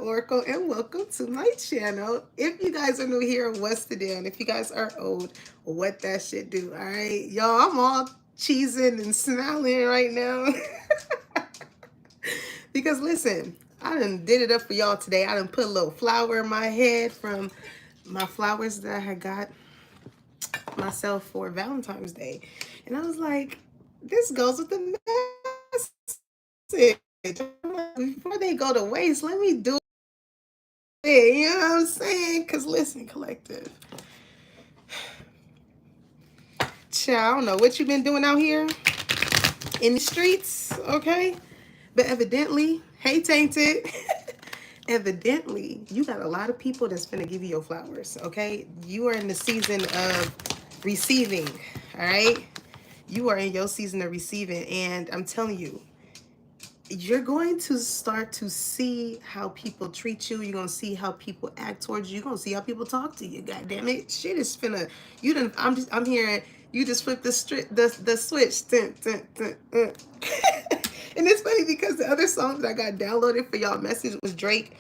Oracle, and welcome to my channel. If you guys are new here, what's the deal? And if you guys are old, what that shit do? All right, y'all, I'm all cheesing and smiling right now because listen, I done did it up for y'all today. I done put a little flower in my head from my flowers that I had got myself for Valentine's Day, and I was like, this goes with the message. Before they go to waste, let me do it. You know what I'm saying? Because listen, collective. Child, I don't know what you've been doing out here in the streets, okay? But evidently, hey, Tainted. Evidently, you got a lot of people that's finna give you your flowers, okay? You are in the season of receiving, all right? You are in your season of receiving, and I'm telling you, you're going to start to see how people treat you. You're gonna see how people act towards you. You're gonna see how people talk to you. God damn it, shit is finna. You didn't. I'm hearing you just flip the switch. Dun, dun, dun, dun. And it's funny because the other song that I got downloaded for y'all message was Drake,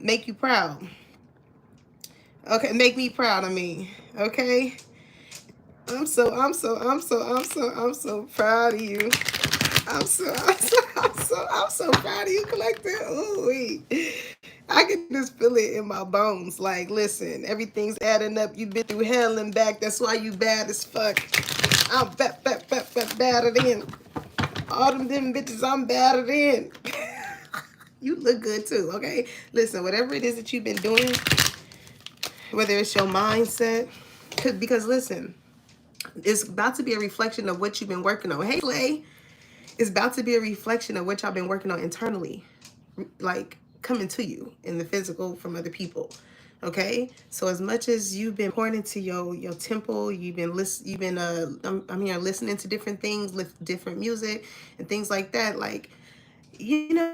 "Make You Proud." Okay, make me proud of me. Okay, I'm so proud of you. I'm so proud of you, collector. Ooh, I can just feel it in my bones. Like, listen, everything's adding up. You've been through hell and back. That's why you bad as fuck. I'm badder than all them bitches. I'm badder than. You look good too, okay? Listen, whatever it is that you've been doing, whether it's your mindset, because listen, it's about to be a reflection of what you've been working on. Hey, Slay. It's about to be a reflection of what y'all been working on internally, like coming to you in the physical from other people. Okay, so as much as you've been pouring into your temple, I'm here listening to different things, different music and things like that. Like, you're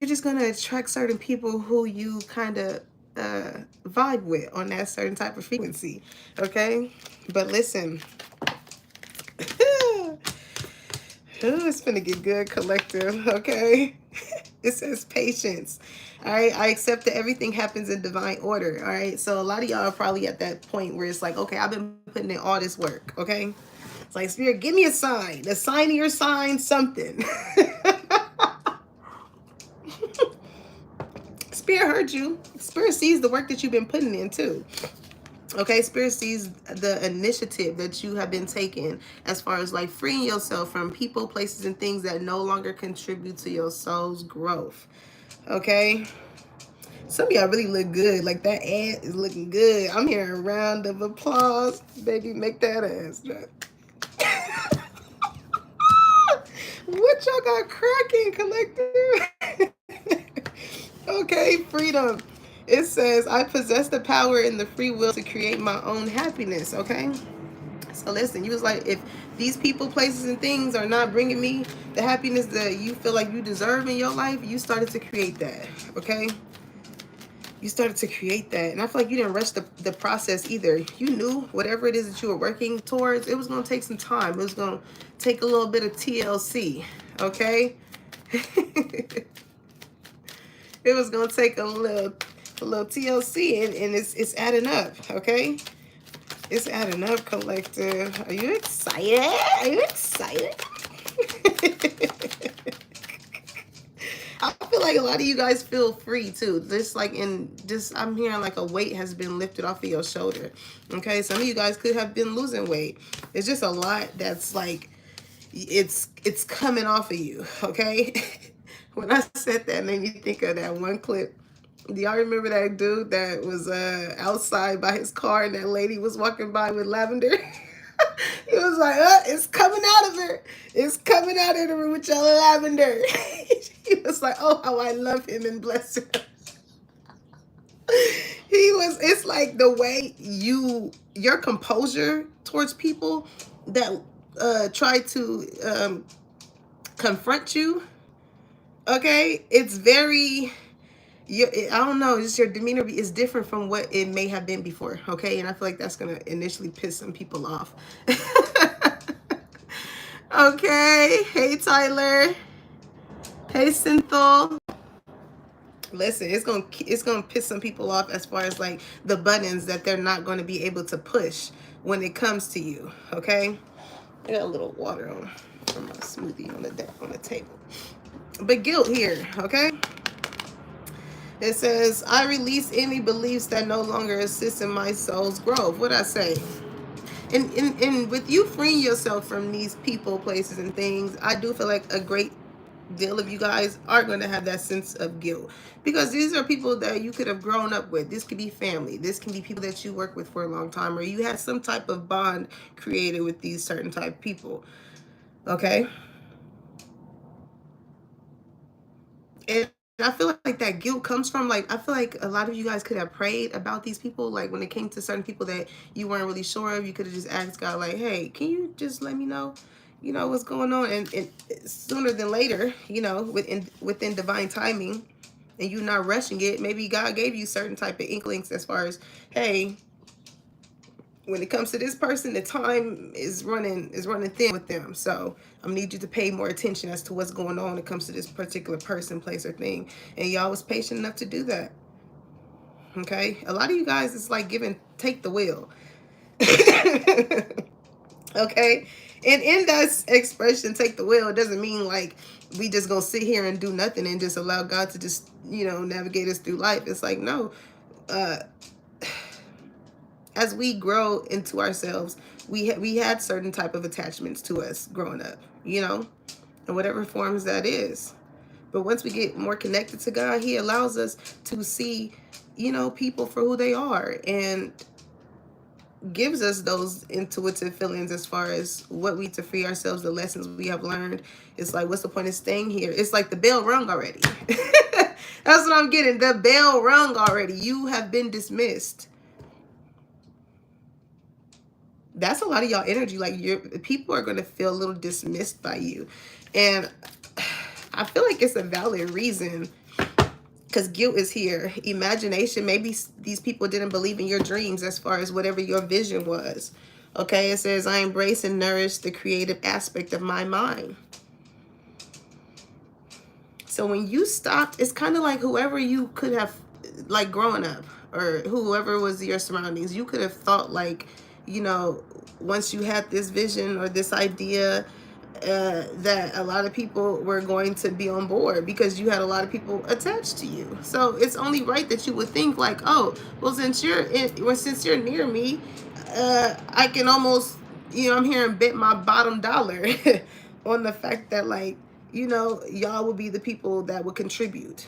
just gonna attract certain people who you kind of vibe with on that certain type of frequency. Okay, but listen. Ooh, it's gonna get good, collective, okay? It says patience. All right, I accept that everything happens in divine order. All right, so a lot of y'all are probably at that point where it's like, okay, I've been putting in all this work, okay? It's like, Spirit, give me a sign of your sign, something. Spirit heard you. Spirit sees the work that you've been putting in too. Okay, Spirit sees the initiative that you have been taking as far as like freeing yourself from people, places, and things that no longer contribute to your soul's growth. Okay, some of y'all really look good. Like that ad is looking good. I'm hearing a round of applause. Baby, make that ass drop. What y'all got cracking, collective? Okay, freedom. It says, I possess the power and the free will to create my own happiness. Okay. So listen, you was like, if these people, places, and things are not bringing me the happiness that you feel like you deserve in your life, you started to create that, okay? You started to create that. And I feel like you didn't rush the process either. You knew whatever it is that you were working towards, it was going to take some time. It was going to take a little bit of TLC, okay? It was going to take a little TLC, and it's adding up, okay? It's adding up, collective. Are you excited? Are you excited? I feel like a lot of you guys feel free too. I'm hearing like a weight has been lifted off of your shoulder. Okay, some of you guys could have been losing weight. It's just a lot that's like it's coming off of you. Okay. When I said that, it made me think of that one clip. Do y'all remember that dude that was outside by his car and that lady was walking by with lavender? He was like, it's coming out of her. It's coming out of her with your lavender. He was like, oh, how I love him and bless him. It's like the way your composure towards people that try to confront you. Okay, it's very, I don't know, just your demeanor is different from what it may have been before, okay? And I feel like that's going to initially piss some people off. Okay, hey Tyler. Hey Synthol. Listen, it's gonna piss some people off as far as like the buttons that they're not going to be able to push when it comes to you. Okay, I got a little water on from my smoothie on the table. But guilt here, okay? It says, I release any beliefs that no longer assist in my soul's growth. What I say? And with you freeing yourself from these people, places, and things, I do feel like a great deal of you guys are going to have that sense of guilt, because these are people that you could have grown up with. This could be family. This can be people that you work with for a long time, or you had some type of bond created with these certain type of people. Okay? And I feel like that guilt comes from, like, I feel like a lot of you guys could have prayed about these people. Like when it came to certain people that you weren't really sure of, you could have just asked God, like, hey, can you just let me know, what's going on? And sooner than later, within divine timing, and you not rushing it, maybe God gave you certain type of inklings as far as, hey, when it comes to this person, the time is running thin with them. So I need you to pay more attention as to what's going on when it comes to this particular person, place, or thing. And y'all was patient enough to do that. Okay? A lot of you guys, it's like take the wheel. Okay? And in that expression, take the wheel, it doesn't mean like we just gonna sit here and do nothing and just allow God to just, navigate us through life. It's like, no. As we grow into ourselves, we had certain type of attachments to us growing up, in whatever forms that is. But once we get more connected to God, he allows us to see, people for who they are, and gives us those intuitive feelings as far as what we to free ourselves, the lessons we have learned. It's like, what's the point of staying here? It's like the bell rung already. That's what I'm getting. The bell rung already. You have been dismissed. That's a lot of y'all energy. Like, people are going to feel a little dismissed by you. And I feel like it's a valid reason, because guilt is here. Imagination. Maybe these people didn't believe in your dreams as far as whatever your vision was. Okay, it says, I embrace and nourish the creative aspect of my mind. So when you stopped, it's kind of like whoever you could have, like, growing up, or whoever was your surroundings, you could have thought like, once you had this vision or this idea, that a lot of people were going to be on board because you had a lot of people attached to you. So it's only right that you would think like, oh, well, since you're near me, I can almost, I'm here and bet my bottom dollar on the fact that, like, y'all will be the people that would contribute.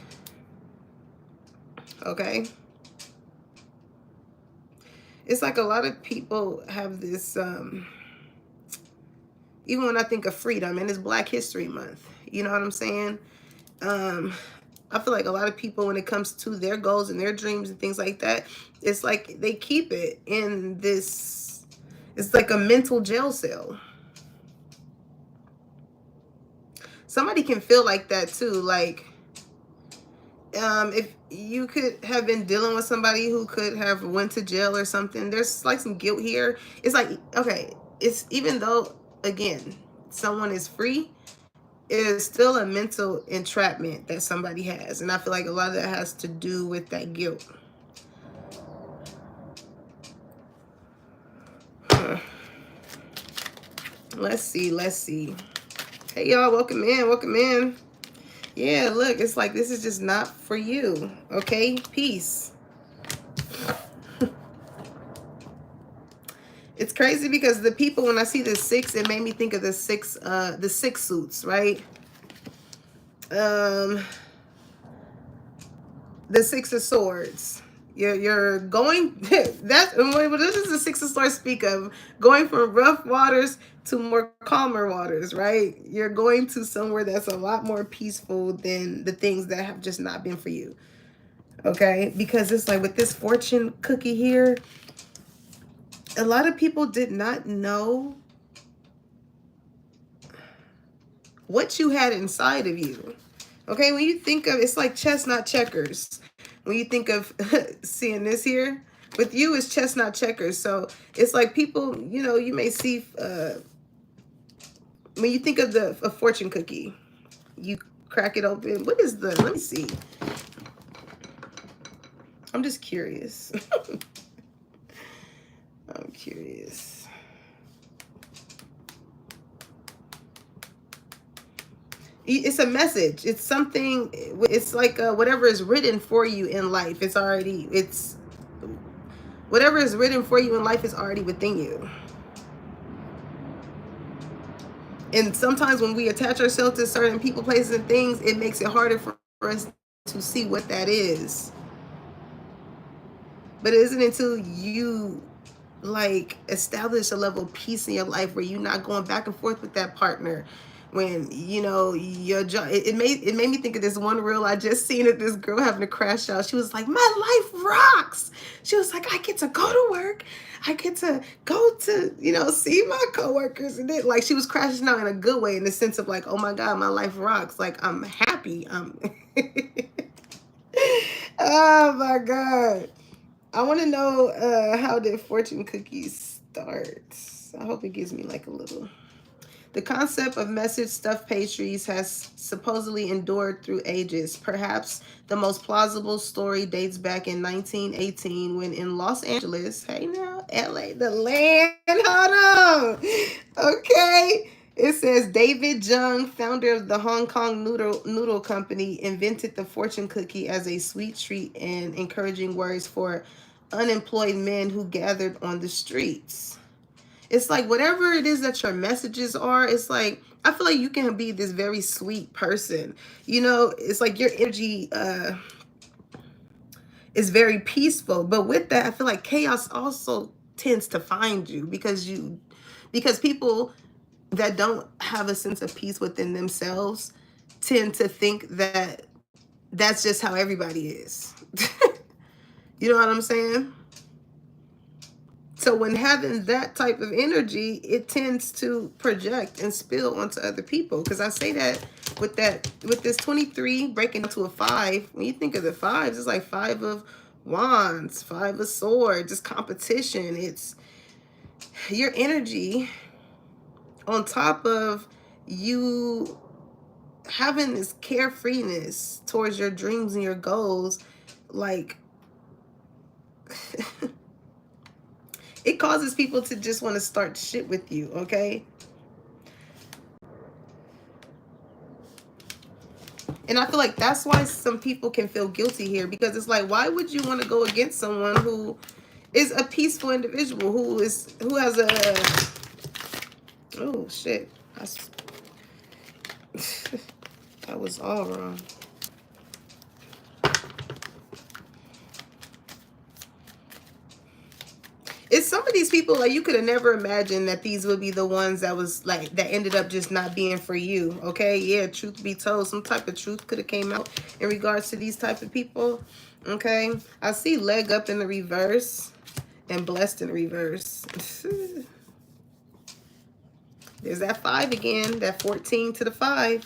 Okay. It's like a lot of people have this, even when I think of freedom, and it's Black History Month, you know what I'm saying? I feel like a lot of people, when it comes to their goals and their dreams and things like that, it's like they keep it in this, it's like a mental jail cell. Somebody can feel like that too. Like, if you could have been dealing with somebody who could have went to jail or something, there's like some guilt here. It's like, okay, it's, even though, again, someone is free, it is still a mental entrapment that somebody has. And I feel like a lot of that has to do with that guilt. Let's see. Hey, y'all, welcome in. Yeah, look, it's like, this is just not for you. Okay, peace. It's crazy because the people, when I see the 6, it made me think of the six suits, right? The 6 of Swords. You're going, that, what does the 6 of Swords speak of? Going from rough waters to more calmer waters, right? You're going to somewhere that's a lot more peaceful than the things that have just not been for you. Okay? Because it's like with this fortune cookie here, a lot of people did not know what you had inside of you. Okay, when you think of, it's like chestnut checkers. When you think of seeing this here, with you is chestnut checkers. So it's like people, you may see, when you think of a fortune cookie, you crack it open. What is let me see. I'm just curious. I'm curious. It's a message. It's something. It's like whatever is written for you in life. It's whatever is written for you in life is already within you. And sometimes when we attach ourselves to certain people, places, and things, it makes it harder for us to see what that is. But it isn't until you like establish a level of peace in your life where you're not going back and forth with that partner. When you know your job, it made me think of this one reel I just seen of this girl having a crash out. She was like, "My life rocks." She was like, "I get to go to work, I get to go to see my coworkers," and then like she was crashing out in a good way, in the sense of like, "Oh my God, my life rocks." Like I'm happy. Oh my God. I want to know how did fortune cookies start? I hope it gives me like a little. The concept of message stuffed pastries has supposedly endured through ages. Perhaps the most plausible story dates back in 1918 when in Los Angeles, hey now, LA, the land, hold on. Okay. It says David Jung, founder of the Hong Kong noodle company, invented the fortune cookie as a sweet treat and encouraging words for unemployed men who gathered on the streets. It's like whatever it is that your messages are, it's like I feel like you can be this very sweet person. It's like your energy is very peaceful, but with that, I feel like chaos also tends to find you because people that don't have a sense of peace within themselves tend to think that that's just how everybody is. You know what I'm saying? So when having that type of energy, it tends to project and spill onto other people. Because I say that with this 23 breaking into a 5, when you think of the 5s, it's like 5 of wands, 5 of swords, it's competition. It's your energy on top of you having this carefreeness towards your dreams and your goals. Like it causes people to just want to start shit with you, okay? And I feel like that's why some people can feel guilty here, because it's like, why would you want to go against someone who is a peaceful individual, who has a, oh shit, that was all wrong. It's some of these people, like, you could have never imagined that these would be the ones that ended up just not being for you. Okay, yeah, truth be told, some type of truth could have came out in regards to these type of people. Okay, I see leg up in the reverse and blessed in the reverse. There's that 5 again, that 14 to the 5.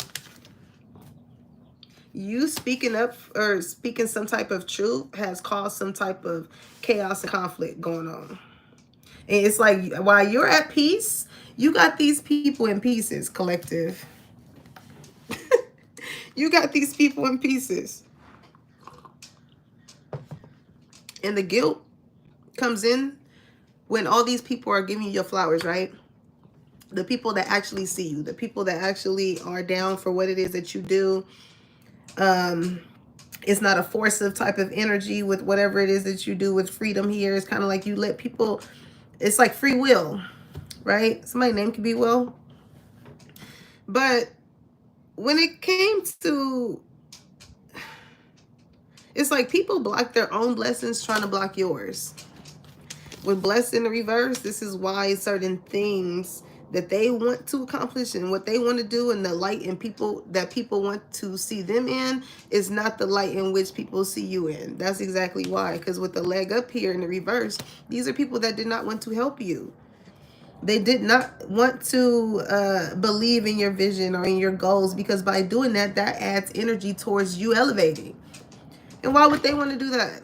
You speaking up or speaking some type of truth has caused some type of chaos and conflict going on. And it's like, while you're at peace, you got these people in pieces, collective. You got these people in pieces. And the guilt comes in when all these people are giving you your flowers, right? The people that actually see you, the people that actually are down for what it is that you do. It's not a forcive type of energy with whatever it is that you do with freedom here. It's kind of like you let people, it's like free will, right? Somebody's name could be Will. But when it came to, it's like people block their own blessings trying to block yours. With blessed in the reverse, this is why certain things that they want to accomplish and what they want to do, and the light in people that people want to see them in, is not the light in which people see you in. That's exactly why. Because with the leg up here in the reverse, these are people that did not want to help you. They did not want to believe in your vision or in your goals, because by doing that, that adds energy towards you elevating. And why would they want to do that?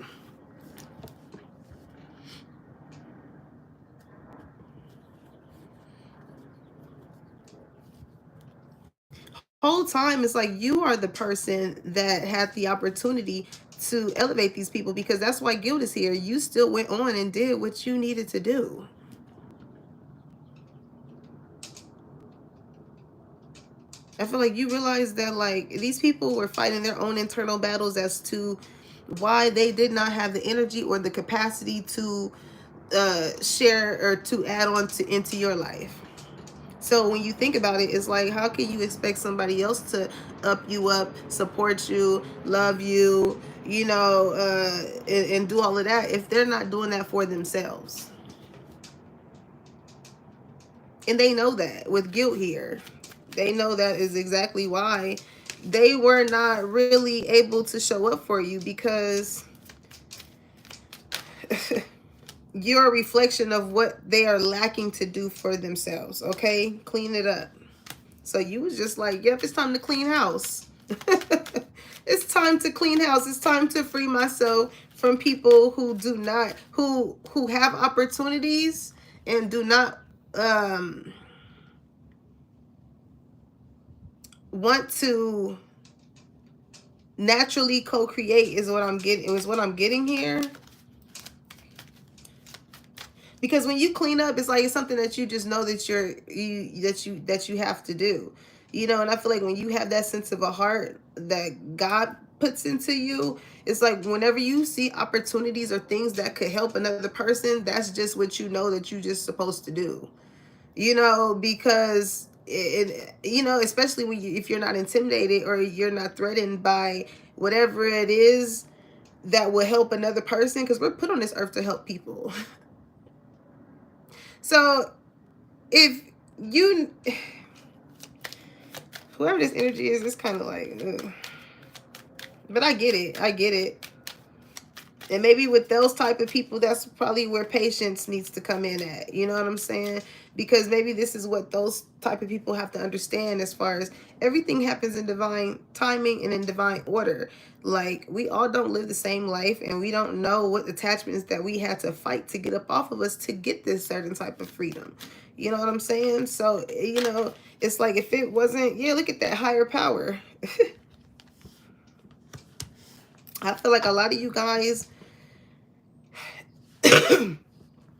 Whole time it's like you are the person that had the opportunity to elevate these people, because that's why guilt is here. You still went on and did what you needed to do. I feel like you realize that, like, these people were fighting their own internal battles as to why they did not have the energy or the capacity to share or to add on to into your life. So when you think about it, it's like, how can you expect somebody else to up you up, support you, love you, you know, and do all of that if they're not doing that for themselves? And they know that with guilt here. They know that is exactly why they were not really able to show up for you, because you're a reflection of what they are lacking to do for themselves. Okay, clean it up. So you was just like, yep, it's time to clean house. It's time to clean house. It's time to free myself from people who do not, who have opportunities and do not want to naturally co-create, is what I'm getting. It was what I'm getting here. Because when you clean up, it's like it's something that you just know that you have to do. You know, and I feel like when you have that sense of a heart that God puts into you, it's like whenever you see opportunities or things that could help another person, that's just what you know that you're just supposed to do. You know, because you know, especially when if you're not intimidated or you're not threatened by whatever it is that will help another person, because we're put on this earth to help people. So if you, whoever this energy is, it's kind of like, ugh. But I get it. I get it. And maybe with those type of people, that's probably where patience needs to come in at. You know what I'm saying? Because maybe this is what those type of people have to understand, as far as everything happens in divine timing and in divine order. Like, we all don't live the same life, and we don't know what attachments that we had to fight to get up off of us to get this certain type of freedom. You know what I'm saying? So, you know, it's like, if it wasn't, yeah, look at that higher power. I feel like a lot of you guys,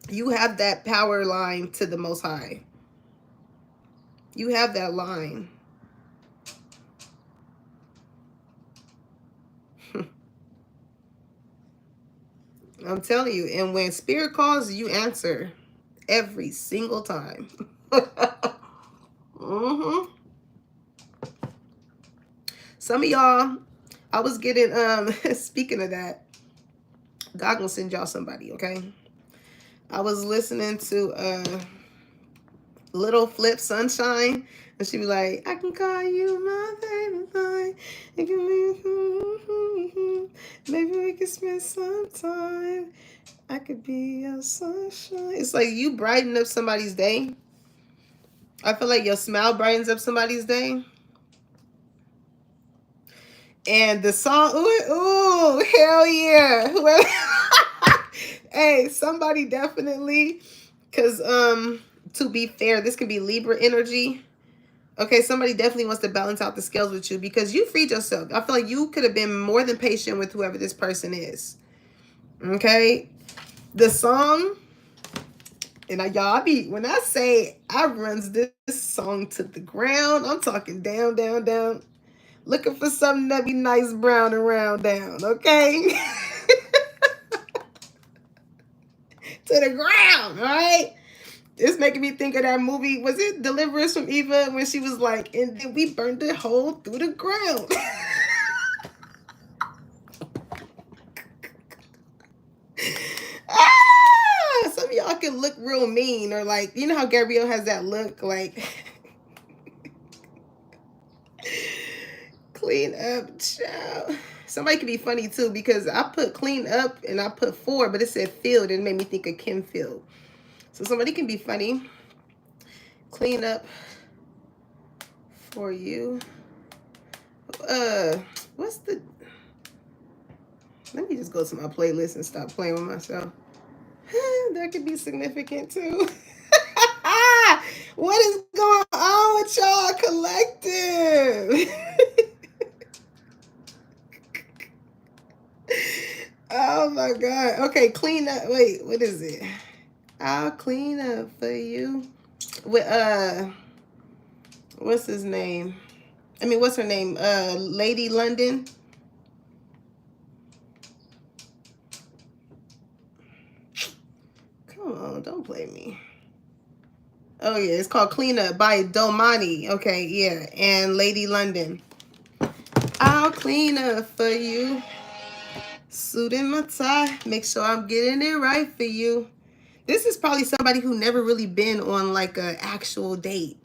you have that power line to the Most High. You have that line. I'm telling you. And when Spirit calls, you answer every single time. Some of y'all, I was getting, speaking of that, God gonna send y'all somebody, okay? I was listening to Little Flip Sunshine, and she be like, I can call you my baby boy. It can be, maybe we can spend some time. I could be your sunshine. It's like you brighten up somebody's day. I feel like your smile brightens up somebody's day. And the song, ooh, hell yeah. Whoever, hey, somebody definitely, because to be fair, this can be Libra energy. Okay, somebody definitely wants to balance out the scales with you, because you freed yourself. I feel like you could have been more than patient with whoever this person is. Okay, the song, and y'all, when I say I runs this song to the ground, I'm talking down, down, down, looking for something that be nice, brown and round down. Okay, to the ground. All right. It's making me think of that movie. Was it Deliverance from Eva, when she was like, and then we burned the hole through the ground. Some of y'all can look real mean, or like, you know how Gabrielle has that look, like, clean up, child. Somebody can be funny too, because I put clean up and I put for, but it said Field, and it made me think of Kim Field. So somebody can be funny. Clean up for you. What's the, let me just go to my playlist and stop playing with myself. That could be significant too. What is going on with y'all collective? Oh my God. Okay, clean up. Wait, what is it? I'll clean up for you. With what's his name? I mean, what's her name? Lady London. Come on, don't play me. Oh yeah, it's called Clean Up by Domani. Okay, yeah, and Lady London. I'll clean up for you. Suit and my tie. Make sure I'm getting it right for you. This is probably somebody who never really been on like a actual date.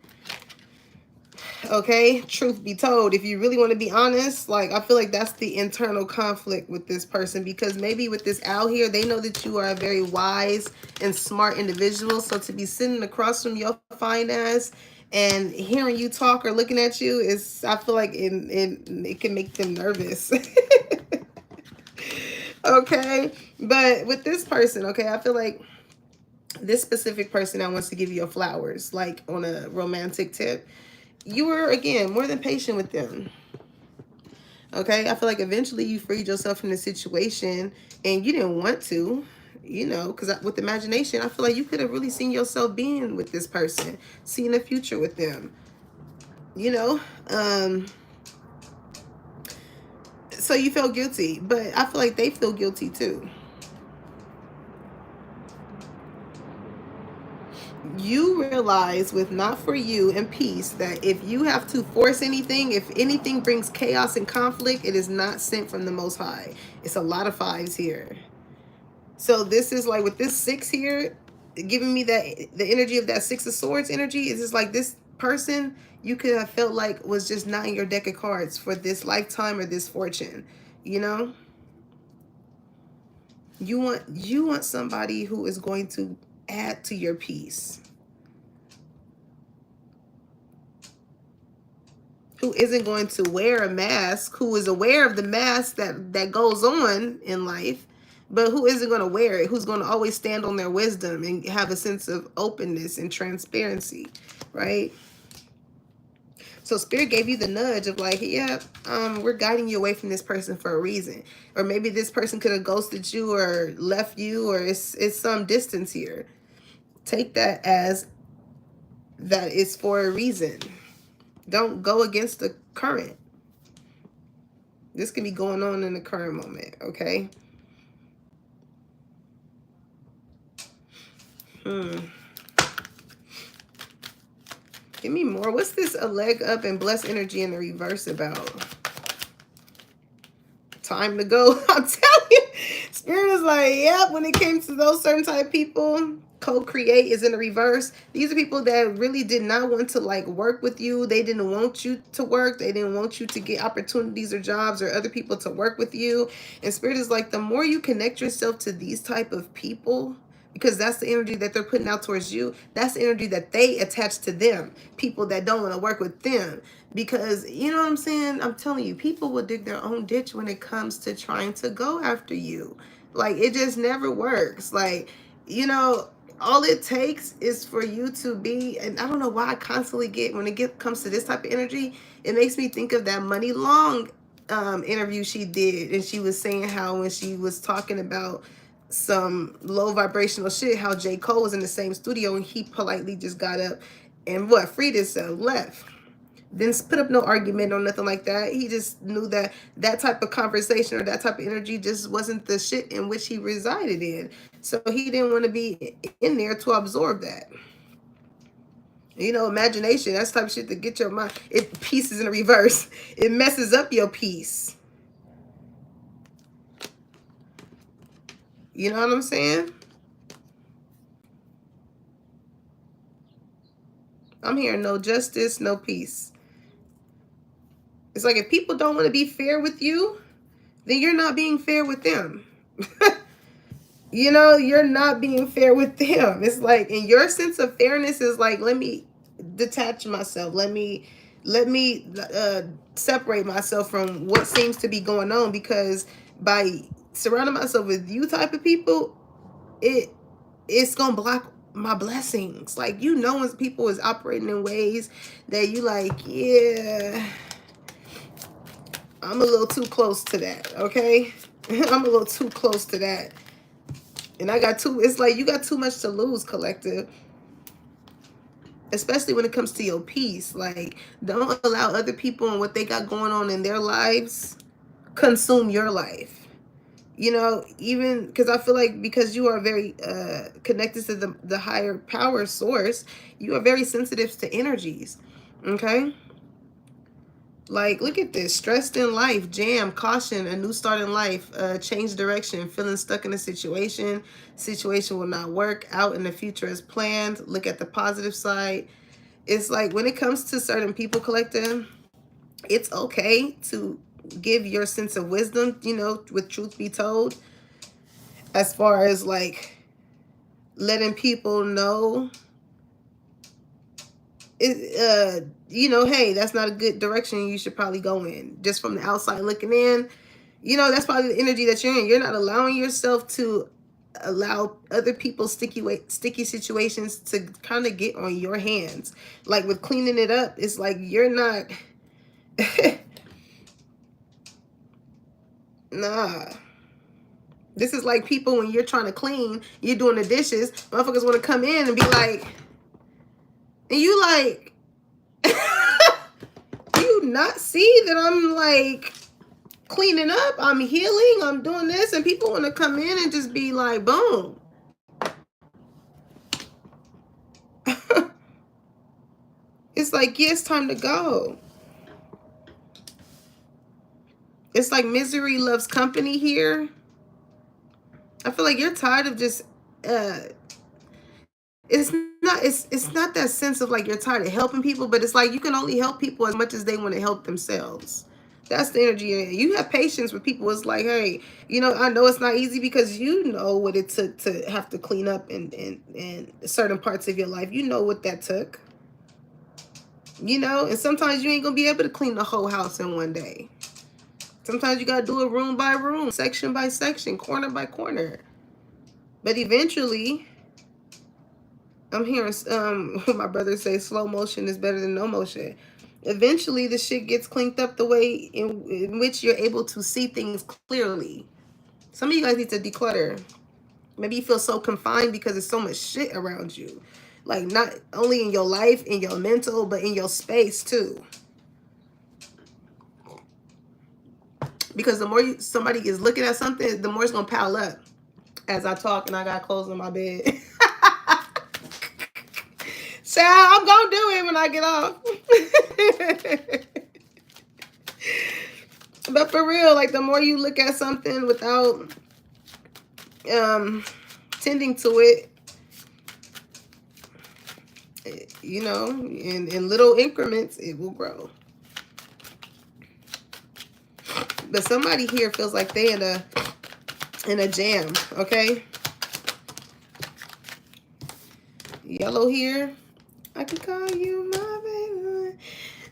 Okay, truth be told, if you really want to be honest, like I feel like that's the internal conflict with this person, because maybe with this owl here, they know that you are a very wise and smart individual. So to be sitting across from your fine ass and hearing you talk or looking at you is, I feel like it can make them nervous. Okay, but with this person, okay, I feel like this specific person that wants to give you flowers, like on a romantic tip, you were, again, more than patient with them. Okay, I feel like eventually you freed yourself from the situation and you didn't want to, you know, because with imagination, I feel like you could have really seen yourself being with this person, seeing a future with them, you know. So you felt guilty, but I feel like they feel guilty too. You realize with Not For You and Peace that if you have to force anything, if anything brings chaos and conflict, it is not sent from the Most High. It's a lot of fives here. So this is like with this 6 here, giving me that the energy of that 6 of Swords energy is just like this person you could have felt like was just not in your deck of cards for this lifetime or this fortune, you know. You want somebody who is going to add to your peace, who isn't going to wear a mask, who is aware of the mask that goes on in life, but who isn't going to wear it, who's going to always stand on their wisdom and have a sense of openness and transparency, right? So Spirit gave you the nudge of like, yeah, we're guiding you away from this person for a reason. Or maybe this person could have ghosted you or left you, or it's some distance here. Take that as that is for a reason. Don't go against the current. This can be going on in the current moment, okay? Give me more. What's this a leg up and blessed energy in the reverse about? Time to go. I'm telling you. Spirit is like, yeah, when it came to those certain type of people, co-create is in the reverse. These are people that really did not want to like work with you. They didn't want you to work. They didn't want you to get opportunities or jobs or other people to work with you. And Spirit is like, the more you connect yourself to these type of people, because that's the energy that they're putting out towards you, that's the energy that they attach to them, people that don't want to work with them. Because, you know what I'm saying? I'm telling you, people will dig their own ditch when it comes to trying to go after you. Like, it just never works. Like, you know, all it takes is for you to be, and I don't know why I constantly get, when it comes to this type of energy, it makes me think of that Money Long interview she did. And she was saying how when she was talking about some low vibrational shit, how J. Cole was in the same studio and he politely just got up and freed himself, left. Didn't put up no argument or nothing like that. He just knew that that type of conversation or that type of energy just wasn't the shit in which he resided in. So he didn't want to be in there to absorb that. You know, imagination, that's the type of shit to get your mind. It pieces in reverse. It messes up your peace. You know what I'm saying? I'm hearing no justice, no peace. It's like if people don't want to be fair with you, then you're not being fair with them. You know, you're not being fair with them. It's like, and your sense of fairness is like, let me detach myself. Let me separate myself from what seems to be going on, because by surrounding myself with you type of people, it's gonna block my blessings. Like, you know, when people is operating in ways that you like, yeah, I'm a little too close to that, okay? I'm a little too close to that. And I got too, it's like you got too much to lose, collective. Especially when it comes to your peace. Like, don't allow other people and what they got going on in their lives consume your life. You know, even because I feel like because you are very connected to the higher power source, you are very sensitive to energies. Okay? Like, look at this. Stressed in life, jam, caution, a new start in life, change direction, feeling stuck in a situation. Situation will not work out in the future as planned. Look at the positive side. It's like when it comes to certain people, collective, it's okay to give your sense of wisdom, you know, with truth be told, as far as like letting people know you know, hey, that's not a good direction you should probably go in. Just from the outside looking in, you know, that's probably the energy that you're in. You're not allowing yourself to allow other people's sticky situations to kind of get on your hands. Like with cleaning it up, it's like you're not nah. This is like people when you're trying to clean, you're doing the dishes, motherfuckers want to come in and be like, and you like, do you not see that I'm like cleaning up, I'm healing, I'm doing this, and people want to come in and just be like, boom. It's like, yeah, it's time to go. It's like misery loves company here. I feel like you're tired of just it's not that sense of like you're tired of helping people, but it's like you can only help people as much as they want to help themselves. That's the energy. You have patience with people. It's like, hey, you know, I know it's not easy because you know what it took to have to clean up and certain parts of your life. You know what that took. You know, and sometimes you ain't gonna be able to clean the whole house in one day. Sometimes you gotta do it room by room, section by section, corner by corner. But eventually, I'm hearing my brother say slow motion is better than no motion. Eventually, the shit gets cleaned up the way in which you're able to see things clearly. Some of you guys need to declutter. Maybe you feel so confined because there's so much shit around you. Like, not only in your life, in your mental, but in your space, too. Because the more somebody is looking at something, the more it's going to pile up. As I talk and I got clothes on my bed. So I'm going to do it when I get off. But for real, like the more you look at something without tending to it, you know, in little increments, it will grow. But somebody here feels like they in a jam, okay? Yellow here. I can call you my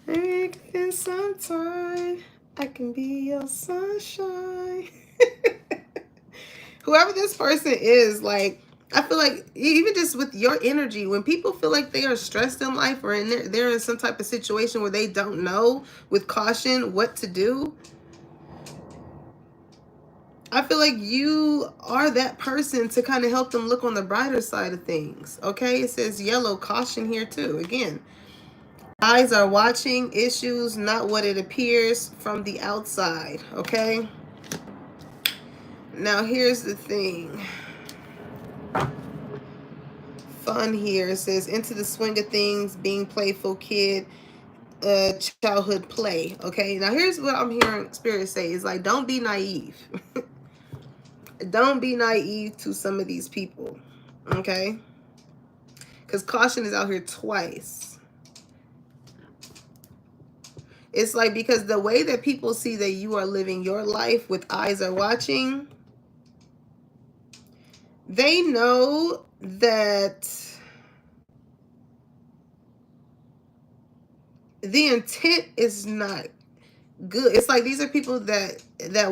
baby. In some time, I can be your sunshine. Whoever this person is, like, I feel like even just with your energy, when people feel like they are stressed in life or they're in some type of situation where they don't know with caution what to do, I feel like you are that person to kind of help them look on the brighter side of things. Okay, it says yellow, caution here too. Again, eyes are watching issues, not what it appears from the outside. Okay, now here's the thing. Fun here. It says into the swing of things, being playful kid, childhood play. Okay, now here's what I'm hearing Spirit say is like, don't be naive. Don't be naive to some of these people, okay? Because caution is out here twice. It's like because the way that people see that you are living your life with eyes are watching, they know that the intent is not good. It's like these are people that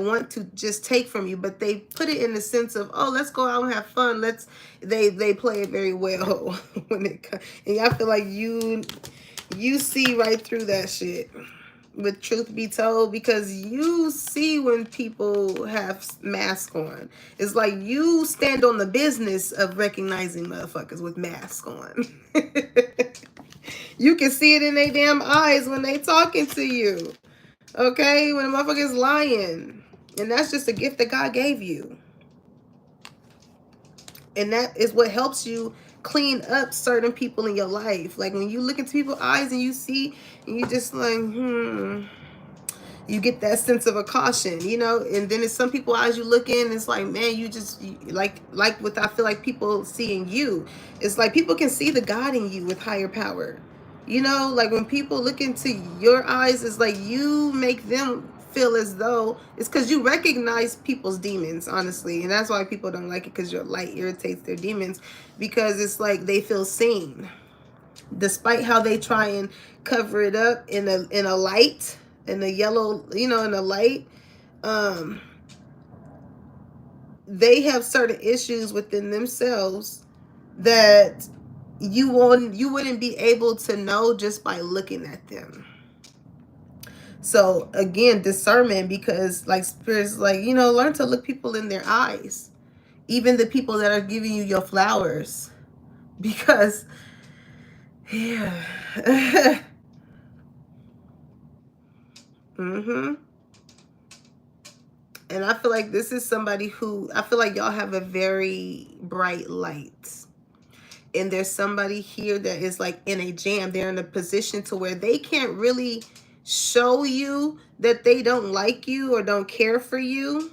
want to just take from you, but they put it in the sense of, oh, let's go out and have fun. They play it very well when it comes. And I feel like you see right through that shit. with truth be told, because you see when people have masks on. It's like you stand on the business of recognizing motherfuckers with masks on. You can see it in their damn eyes when they talking to you. Okay? When a motherfucker is lying. And that's just a gift that God gave you. And that is what helps you clean up certain people in your life. Like when you look into people's eyes and you see, and you just like, you get that sense of a caution, you know. And then it's some people eyes you look in, it's like, man, like what I feel like people see in you. It's like people can see the God in you with higher power. You know, like when people look into your eyes, it's like you make them feel as though it's because you recognize people's demons, honestly. And that's why people don't like it, because your light irritates their demons, because it's like they feel seen. Despite how they try and cover it up in a light, in a yellow, you know, in a light, they have certain issues within themselves that you wouldn't be able to know just by looking at them. So again, discernment, because like spirits, like, you know, learn to look people in their eyes, even the people that are giving you your flowers, because yeah. And I feel like this is somebody who, I feel like y'all have a very bright light. And there's somebody here that is like in a jam. They're in a position to where they can't really show you that they don't like you or don't care for you.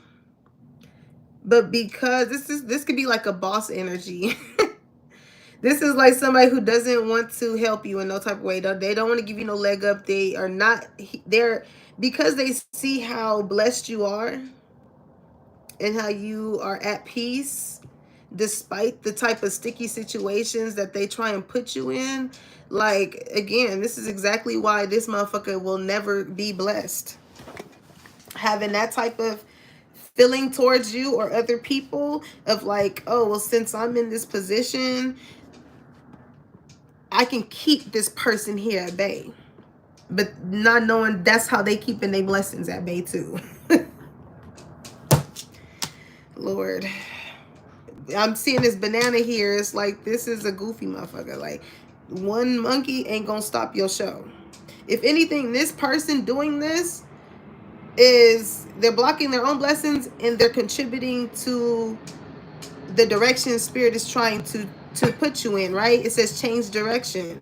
But because this could be like a boss energy. This is like somebody who doesn't want to help you in no type of way. They don't want to give you no leg up. They are not there because they see how blessed you are and how you are at peace despite the type of sticky situations that they try and put you in. Like, again, this is exactly why this motherfucker will never be blessed. Having that type of feeling towards you or other people of like, oh, well, since I'm in this position, I can keep this person here at bay. But not knowing that's how they keeping their blessings at bay too. Lord. I'm seeing this banana here. It's like, this is a goofy motherfucker. Like, one monkey ain't gonna stop your show. If anything, this person doing this is they're blocking their own blessings and they're contributing to the direction spirit is trying to put you in, right? It says change direction.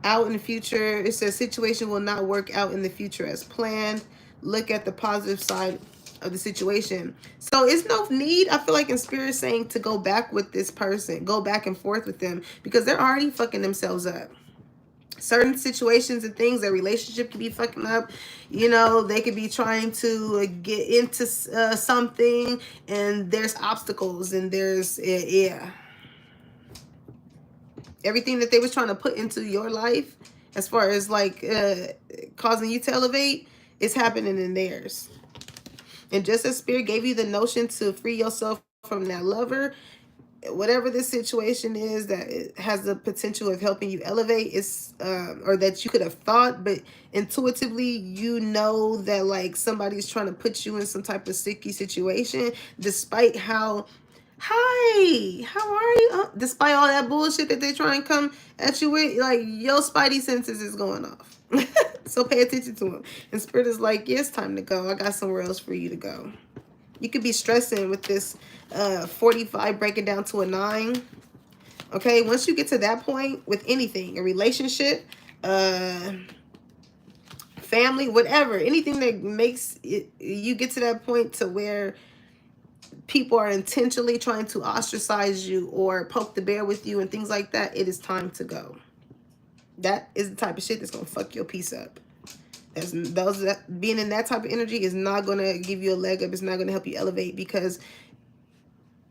Out in the future, it says situation will not work out in the future as planned. Look at the positive side of the situation. So it's no need, I feel like, in spirit saying to go back with this person, go back and forth with them, because they're already fucking themselves up. Certain situations and things, their relationship could be fucking up. You know, they could be trying to get into something, and there's obstacles, and there's yeah, everything that they was trying to put into your life as far as like causing you to elevate is happening in theirs. And just as spirit gave you the notion to free yourself from that lover, whatever this situation is that it has the potential of helping you elevate, is or that you could have thought, but intuitively you know that like somebody's trying to put you in some type of sticky situation, despite how, hi, how are you, despite all that bullshit that they try and come at you with, like your spidey senses is going off. So pay attention to them. And spirit is like, yeah, it's time to go. I got somewhere else for you to go. You could be stressing with this 45 breaking down to a 9. Okay, once you get to that point with anything, a relationship, family, whatever, anything that makes it, you get to that point to where people are intentionally trying to ostracize you or poke the bear with you and things like that, it is time to go. That is the type of shit that's gonna fuck your peace up. Being in that type of energy is not gonna give you a leg up. It's not gonna help you elevate, because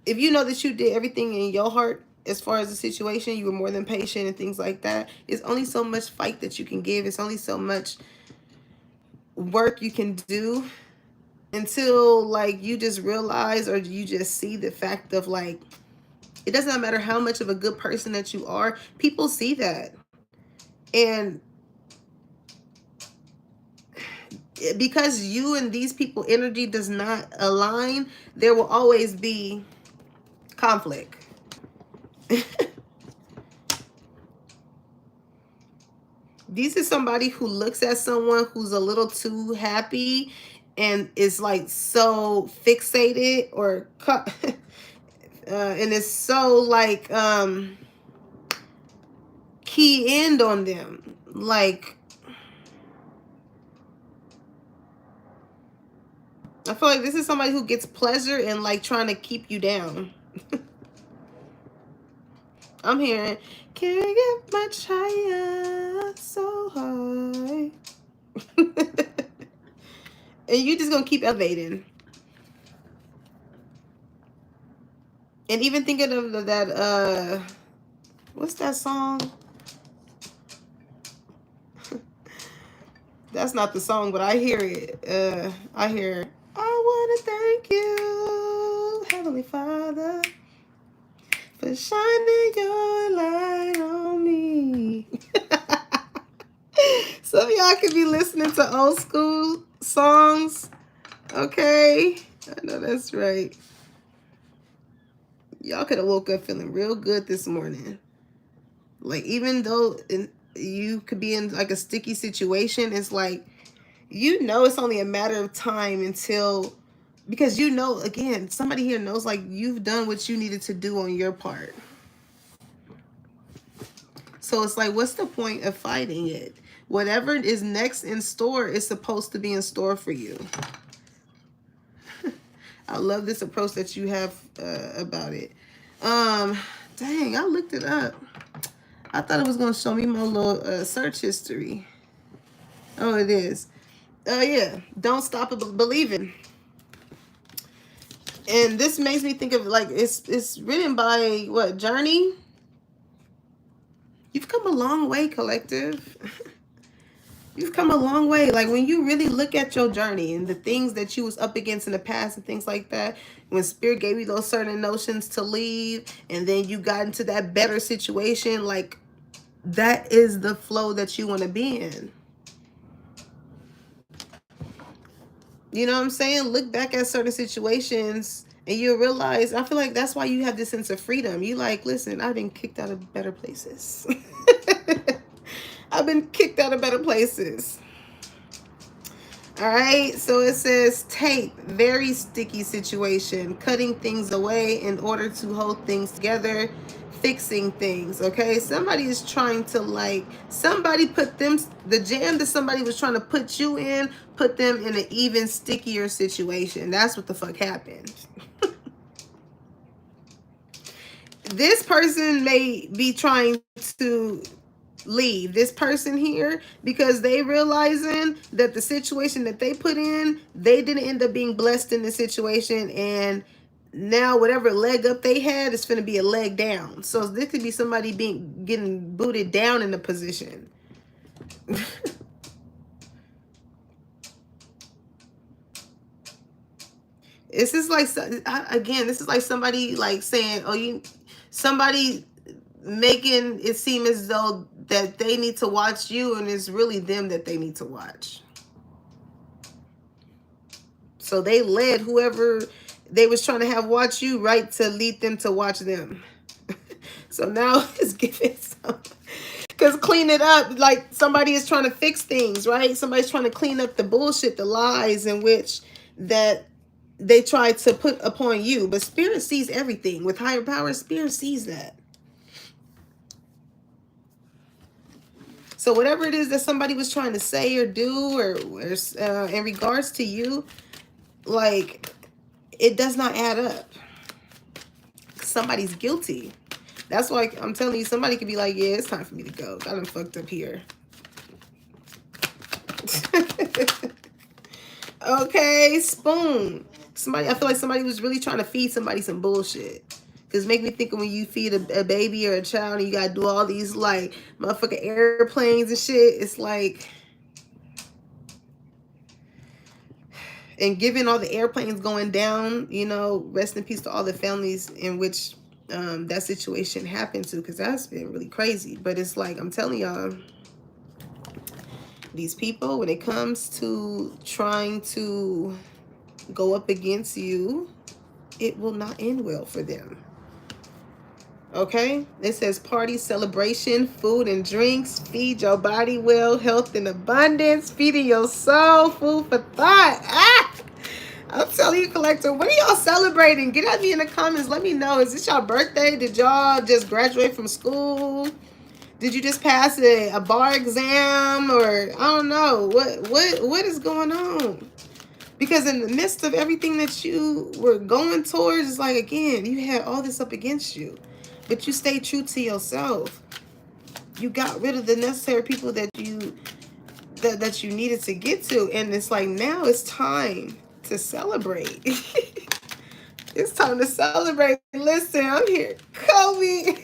if you know that you did everything in your heart as far as the situation, you were more than patient and things like that, it's only so much fight that you can give. It's only so much work you can do until like you just realize, or you just see the fact of like, it doesn't matter how much of a good person that you are, people see that. And because you and these people energy does not align, there will always be conflict. This is somebody who looks at someone who's a little too happy and is like so fixated or and is so like key in on them. Like, I feel like this is somebody who gets pleasure in like trying to keep you down. I'm hearing, can't get much higher, so high. And you just gonna keep elevating. And even thinking of that, what's that song? That's not the song, but I hear it. I hear, I want to thank you, Heavenly Father, for shining your light on me. Some of y'all could be listening to old school songs. Okay. I know that's right. Y'all could have woke up feeling real good this morning. Like, even though you could be in like a sticky situation, it's like, you know, it's only a matter of time until, because you know, again, somebody here knows like you've done what you needed to do on your part. So it's like, what's the point of fighting it? Whatever is next in store is supposed to be in store for you. I love this approach that you have about it. Dang, I looked it up. I thought it was going to show me my little search history. Oh, it is. Yeah, don't stop believing. And this makes me think of like, it's written by what, Journey? You've come a long way, collective. You've come a long way. Like, when you really look at your journey and the things that you was up against in the past and things like that, when Spirit gave you those certain notions to leave, and then you got into that better situation, like, that is the flow that you want to be in. You know what I'm saying? Look back at certain situations and you'll realize, I feel like that's why you have this sense of freedom. You like, listen, I've been kicked out of better places. I've been kicked out of better places. All right, so it says tape, very sticky situation, cutting things away in order to hold things together, fixing things. Okay, somebody is trying to, like, somebody put them, the jam that somebody was trying to put you in, put them in an even stickier situation. That's what the fuck happened. This person may be trying to leave, this person here, because they realizing that the situation that they put in, they didn't end up being blessed in the situation, and now whatever leg up they had is going to be a leg down. So this could be somebody getting booted down in the position. This is like, again, this is like somebody like saying, oh, somebody making it seem as though that they need to watch you, and it's really them that they need to watch. So they led whoever they was trying to have watch you, right, to lead them to watch them. So now it's giving some, because clean it up, like somebody is trying to fix things, right? Somebody's trying to clean up the bullshit, the lies in which that they tried to put upon you. But Spirit sees everything. With higher power, Spirit sees that. So whatever it is that somebody was trying to say or do, or in regards to you, like, it does not add up. Somebody's guilty. That's why I'm telling you, somebody could be like, yeah, it's time for me to go. I done fucked up here. Okay, spoon. Somebody, I feel like somebody was really trying to feed somebody some bullshit. Because make me think of when you feed a baby or a child and you got to do all these, like, motherfucking airplanes and shit. It's like, and given all the airplanes going down, you know, rest in peace to all the families in which that situation happened to, because that's been really crazy. But it's like, I'm telling y'all, These people, when it comes to trying to go up against you, it will not end well for them. Okay? It says party, celebration, food and drinks, feed your body well, health and abundance, feeding your soul, food for thought. Ah! I'm telling you, collector, what are y'all celebrating? Get at me in the comments. Let me know. Is this y'all birthday? Did y'all just graduate from school? Did you just pass a bar exam? Or I don't know. What is going on? Because in the midst of everything that you were going towards, it's like, again, you had all this up against you. But you stayed true to yourself. You got rid of the necessary people that you needed to get to. And it's like, now it's time to celebrate. It's time to celebrate. Listen, I'm here. Kobe.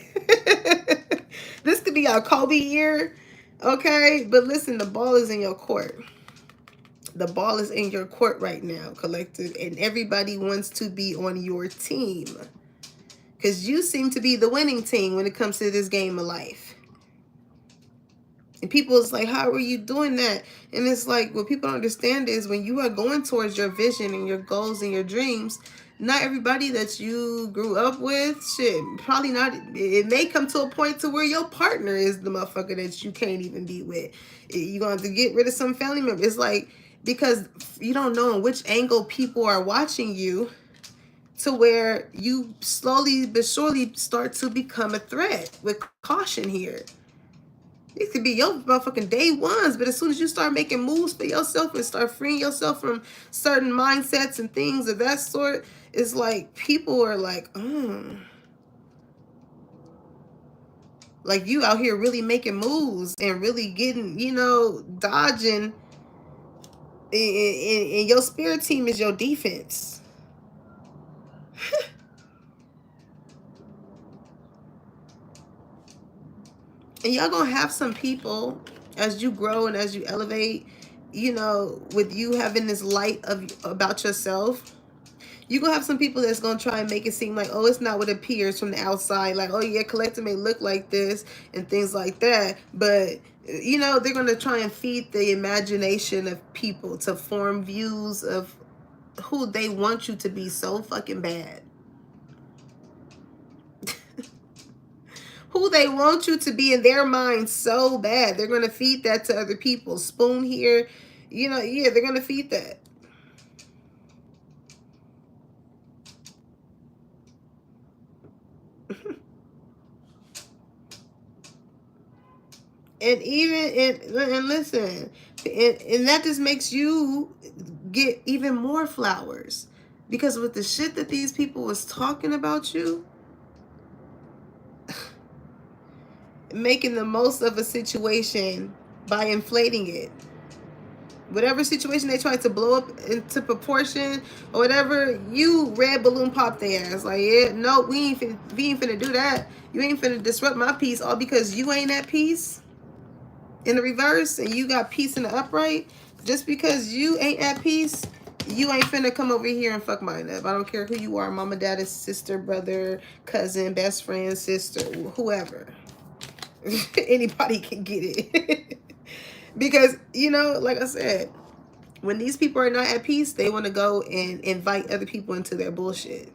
This could be our Kobe year. Okay? But listen, the ball is in your court. The ball is in your court right now, collective. And everybody wants to be on your team. Because you seem to be the winning team when it comes to this game of life. And people is like, how are you doing that? And it's like, what people don't understand is when you are going towards your vision and your goals and your dreams, not everybody that you grew up with, shit, probably not. It may come to a point to where your partner is the motherfucker that you can't even be with. You're going to have to get rid of some family members. It's like, because you don't know in which angle people are watching you, to where you slowly but surely start to become a threat. With caution here. These could be your motherfucking day ones, but as soon as you start making moves for yourself and start freeing yourself from certain mindsets and things of that sort, it's like people are like, like you out here really making moves and really getting, dodging, and your spirit team is your defense. And y'all gonna have some people as you grow and as you elevate, with you having this light about yourself, you're gonna have some people that's gonna try and make it seem like, oh, it's not what it appears from the outside. Like, oh yeah, collector may look like this and things like that. But they're gonna try and feed the imagination of people to form views of who they want you to be so fucking bad. Who they want you to be in their mind so bad. They're going to feed that to other people. Spoon here. Yeah, they're going to feed that. And listen, and that just makes you get even more flowers. Because with the shit that these people was talking about you, making the most of a situation by inflating it. Whatever situation they tried to blow up into proportion or whatever, you red balloon pop their ass. Like, yeah, no, we ain't finna do that. You ain't finna disrupt my peace all because you ain't at peace in the reverse and you got peace in the upright. Just because you ain't at peace, you ain't finna come over here and fuck mine up. I don't care who you are, mama, daddy, sister, brother, cousin, best friend, sister, whoever. Anybody can get it. Because, like I said, when these people are not at peace, they want to go and invite other people into their bullshit.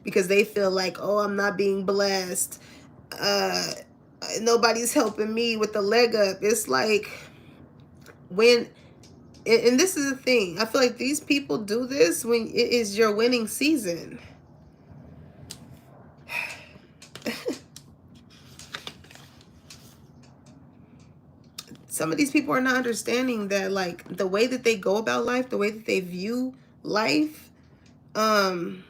Because they feel like, oh, I'm not being blessed. Nobody's helping me with the leg up. It's like when, and this is the thing, I feel like these people do this when it is your winning season. Some of these people are not understanding that, like, the way that they go about life, the way that they view life, and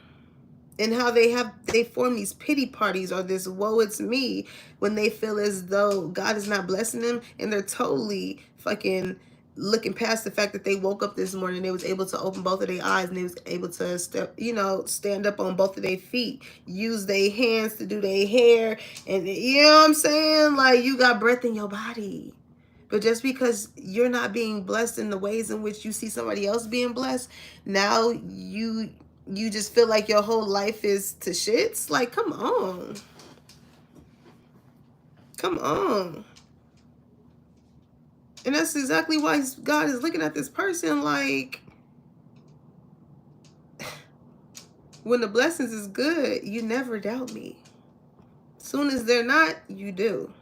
how they form these pity parties or this woe it's me when they feel as though God is not blessing them, and they're totally fucking looking past the fact that they woke up this morning, they was able to open both of their eyes, and they was able to stand up on both of their feet, use their hands to do their hair, and you know what I'm saying? Like, you got breath in your body. But just because you're not being blessed in the ways in which you see somebody else being blessed, now you just feel like your whole life is to shits? Like, come on. Come on. And that's exactly why God is looking at this person like, when the blessings is good, you never doubt me. Soon as they're not, you do.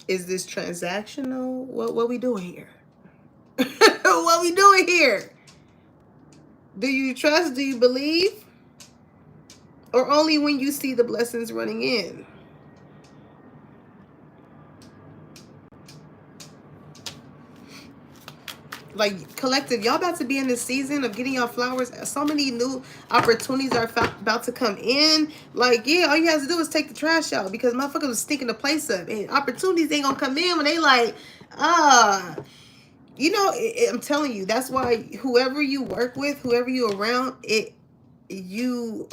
Is this transactional? What we doing here? What we doing here? Do you trust? Do you believe? Or only when you see the blessings running in? Like, collective, y'all about to be in this season of getting y'all flowers. So many new opportunities are about to come in. Like, yeah, all you have to do is take the trash out, because motherfuckers was stinking the place up, and opportunities ain't gonna come in when they like, you know, I'm telling you, that's why whoever you work with, whoever you around, you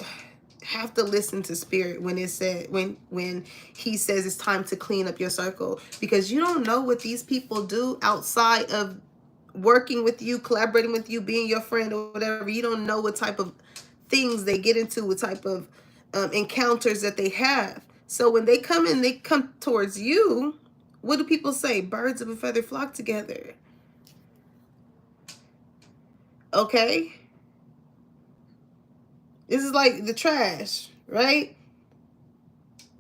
have to listen to spirit when it said, when he says it's time to clean up your circle, because you don't know what these people do outside of working with you, collaborating with you, being your friend or whatever. You don't know what type of things they get into, what type of encounters that they have. So when they come in, they come towards you. What do people say? Birds of a feather flock together. Okay? This is like the trash, right?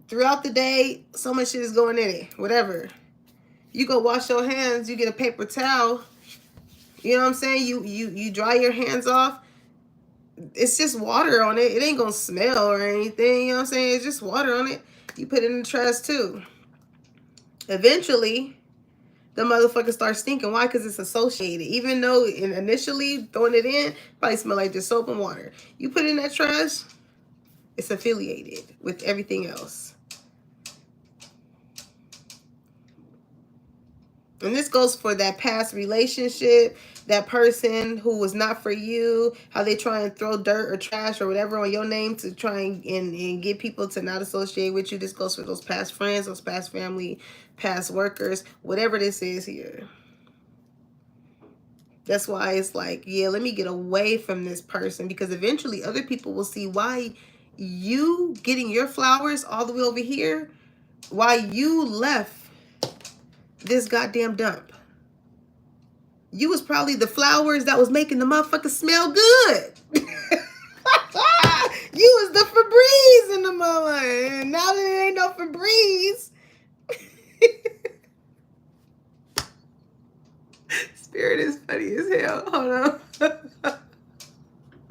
Throughout the day, so much shit is going in it. Whatever. You go wash your hands, you get a paper towel. You know what I'm saying? You dry your hands off. It's just water on it. It ain't gonna smell or anything. You know what I'm saying? It's just water on it. You put it in the trash too. Eventually, the motherfucker starts stinking. Why? Because it's associated. Even though initially throwing it in probably smell like just soap and water. You put it in that trash, it's affiliated with everything else. And this goes for that past relationship, that person who was not for you, how they try and throw dirt or trash or whatever on your name to try and get people to not associate with you. This goes for those past friends, those past family, past workers, whatever this is here. That's why it's like, yeah, let me get away from this person, because eventually other people will see why you getting your flowers all the way over here, why you left this goddamn dump. You was probably the flowers that was making the motherfucker smell good. You was the Febreze in the mama, and now there ain't no Febreze. Spirit is funny as hell. Hold on.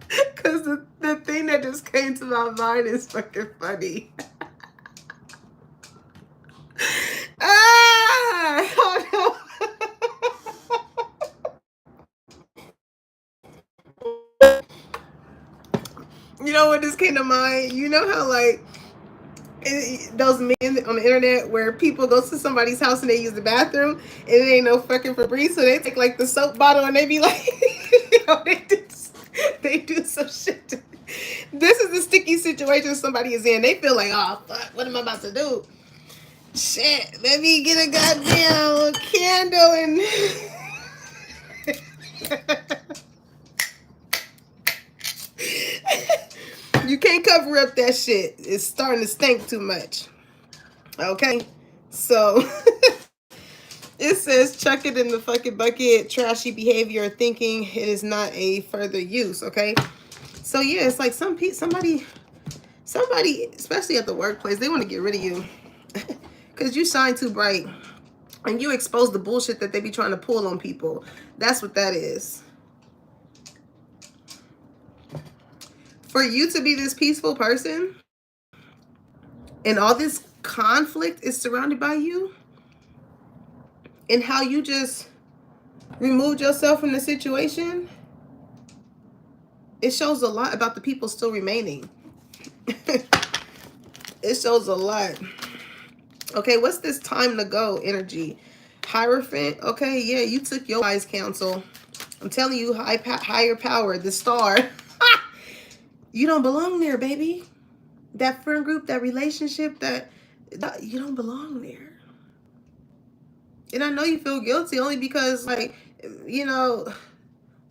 Because the thing that just came to my mind is fucking funny. Hold on. You know what just came to mind? You know how, like, those memes on the internet where people go to somebody's house and they use the bathroom and it ain't no fucking Febreze, so they take like the soap bottle and they be like, you know, they do some shit. This is the sticky situation somebody is in. They feel like, oh fuck, what am I about to do? Shit, let me get a goddamn candle and you can't cover up that shit. It's starting to stink too much. Okay? So it says chuck it in the fucking bucket. Trashy behavior or thinking it is not a further use. Okay? So yeah, it's like somebody, especially at the workplace, they want to get rid of you because you shine too bright and you expose the bullshit that they be trying to pull on people. That's what that is. For you to be this peaceful person and all this conflict is surrounded by you, and how you just removed yourself from the situation, it shows a lot about the people still remaining. It shows a lot. Okay, what's this time to go energy? Hierophant. Okay, yeah, you took your wise counsel. I'm telling you, higher power, the star. You don't belong there, baby. That friend group, that relationship, that you don't belong there. And I know you feel guilty only because, like, you know,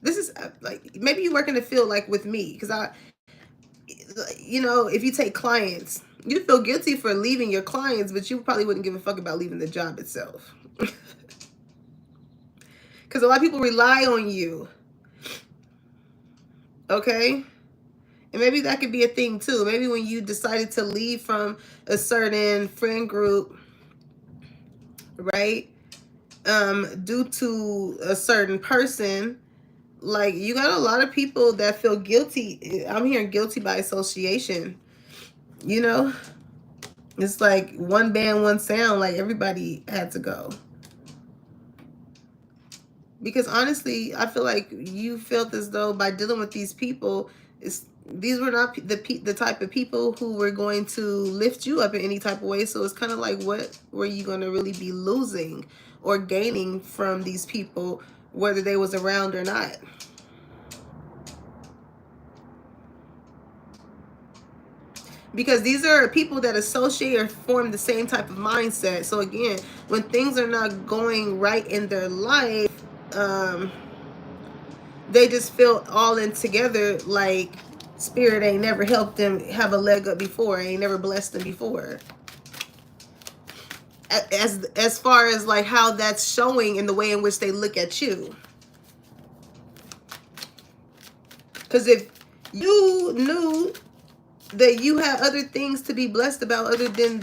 this is like, maybe you work in the field like with me, because you know, if you take clients, You feel guilty for leaving your clients, but you probably wouldn't give a fuck about leaving the job itself. Because a lot of people rely on you. Okay? And maybe that could be a thing too. Maybe when you decided to leave from a certain friend group, right? Due to a certain person, like you got a lot of people that feel guilty. I'm hearing guilty by association. You know? It's like one band, one sound, like everybody had to go. Because honestly, I feel like you felt as though by dealing with these people, these were not the type of people who were going to lift you up in any type of way. So it's kind of like, what were you going to really be losing or gaining from these people, whether they was around or not? Because these are people that associate or form the same type of mindset. So again, when things are not going right in their life, they just feel all in together, like spirit ain't never helped them have a leg up before, ain't never blessed them before. As far as like how that's showing in the way in which they look at you. Because if you knew that you had other things to be blessed about other than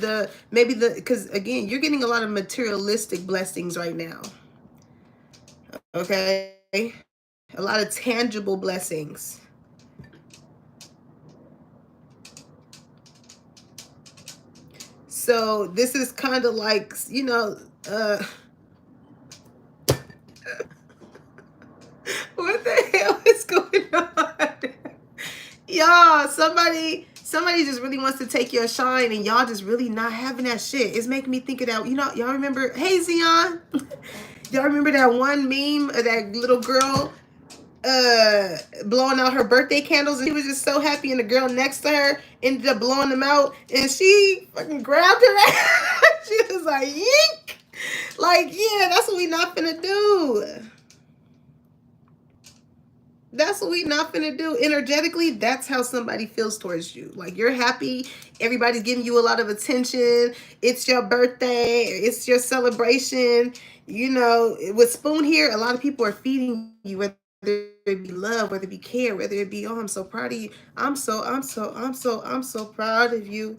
because again, you're getting a lot of materialistic blessings right now. Okay? A lot of tangible blessings. So this is kind of like, you know, what the hell is going on? Y'all, somebody just really wants to take your shine and y'all just really not having that shit. It's making me think of that, you know, y'all remember, hey Zion, y'all remember that one meme of that little girl blowing out her birthday candles and she was just so happy and the girl next to her ended up blowing them out and she fucking grabbed her ass. She was like, yeek. Like, yeah, that's what we not finna do. That's what we not finna do. Energetically, that's how somebody feels towards you. Like, you're happy. Everybody's giving you a lot of attention. It's your birthday. It's your celebration. You know, with Spoon here, a lot of people are feeding you, whether it be love, whether it be care, whether it be, oh, I'm so proud of you. I'm so proud of you.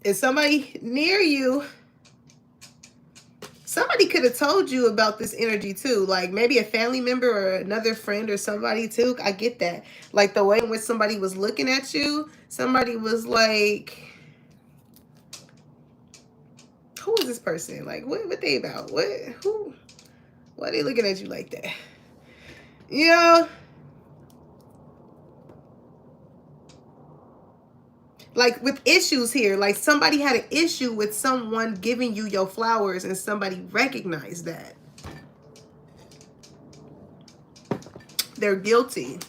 Is somebody near you? Somebody could have told you about this energy too. Like maybe a family member or another friend or somebody too. I get that. Like the way in which somebody was looking at you. Somebody was like, who is this person? Like what they about? Why are they looking at you like that? You know? Like with issues here, like somebody had an issue with someone giving you your flowers and somebody recognized that. They're guilty.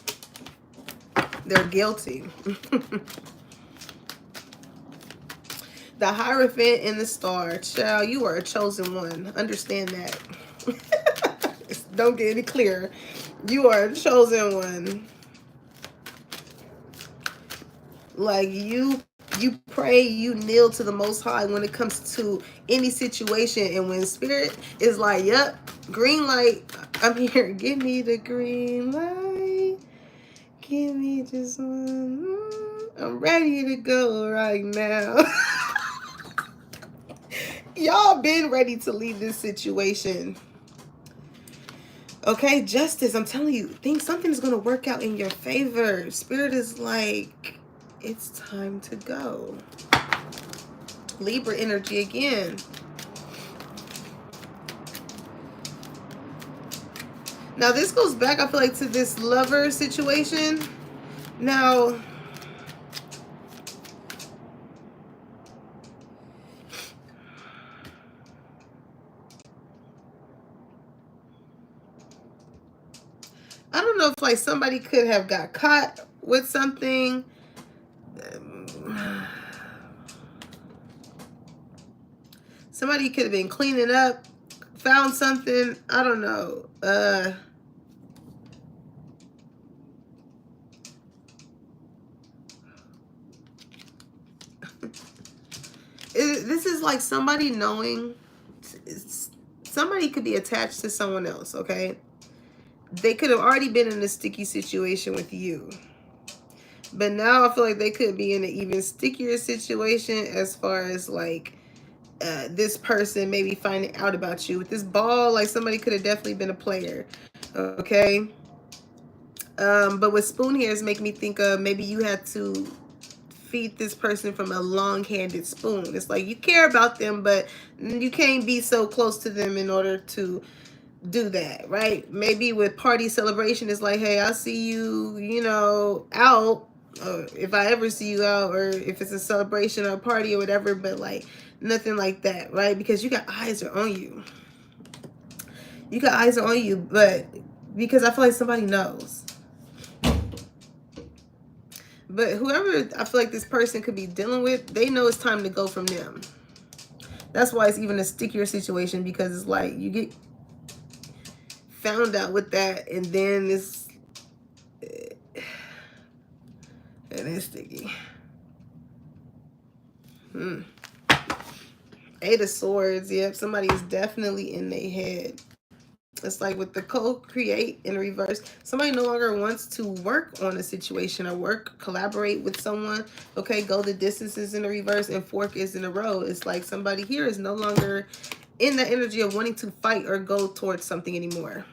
They're guilty. The Hierophant and the Star. Child, you are a chosen one. Understand that. Don't get any clearer. You are a chosen one. Like you pray, you kneel to the Most High when it comes to any situation. And when Spirit is like, yep, green light, I'm here. Give me the green light. Give me just one. I'm ready to go right now. Y'all been ready to leave this situation. Okay, justice. I'm telling you, something's going to work out in your favor. Spirit is like, it's time to go. Libra energy again. Now, this goes back, I feel like, to this lover situation. Now, I don't know if, like, somebody could have got caught with something. Somebody could have been cleaning up, found something. I don't know. This is like somebody knowing, somebody could be attached to someone else, okay? They could have already been in a sticky situation with you. But now I feel like they could be in an even stickier situation as far as like this person maybe finding out about you. With this ball, like somebody could have definitely been a player, okay? But with spoon hairs make me think of maybe you had to feed this person from a long-handed spoon. It's like you care about them, but you can't be so close to them in order to do that, right? Maybe with party celebration, it's like, hey, I'll see you, you know, out, or if I ever see you out, or if it's a celebration or a party or whatever, but like nothing like that, right? Because you got eyes are on you. You got eyes on you, but because I feel like somebody knows. But whoever I feel like this person could be dealing with, they know it's time to go from them. That's why it's even a stickier situation, because it's like you get found out with that, and then it's sticky. Eight of Swords. Yep, somebody is definitely in their head. It's like with the co-create in reverse, somebody no longer wants to work on a situation or collaborate with someone. Okay, go the distances in the reverse, and fork is in a row. It's like somebody here is no longer in the energy of wanting to fight or go towards something anymore.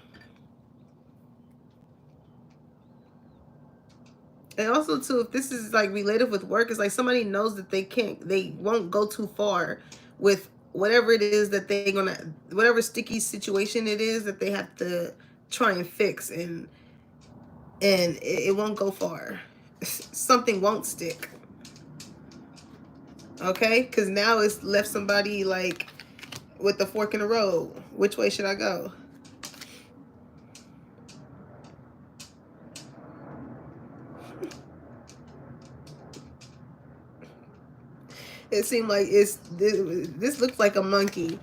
And also too, if this is like related with work, it's like somebody knows that they won't go too far with whatever it is that they're gonna, whatever sticky situation it is that they have to try and fix, and it won't go far. Something won't stick. Okay, because now it's left somebody like with the fork in the road. Which way should I go? It seemed like this looks like a monkey.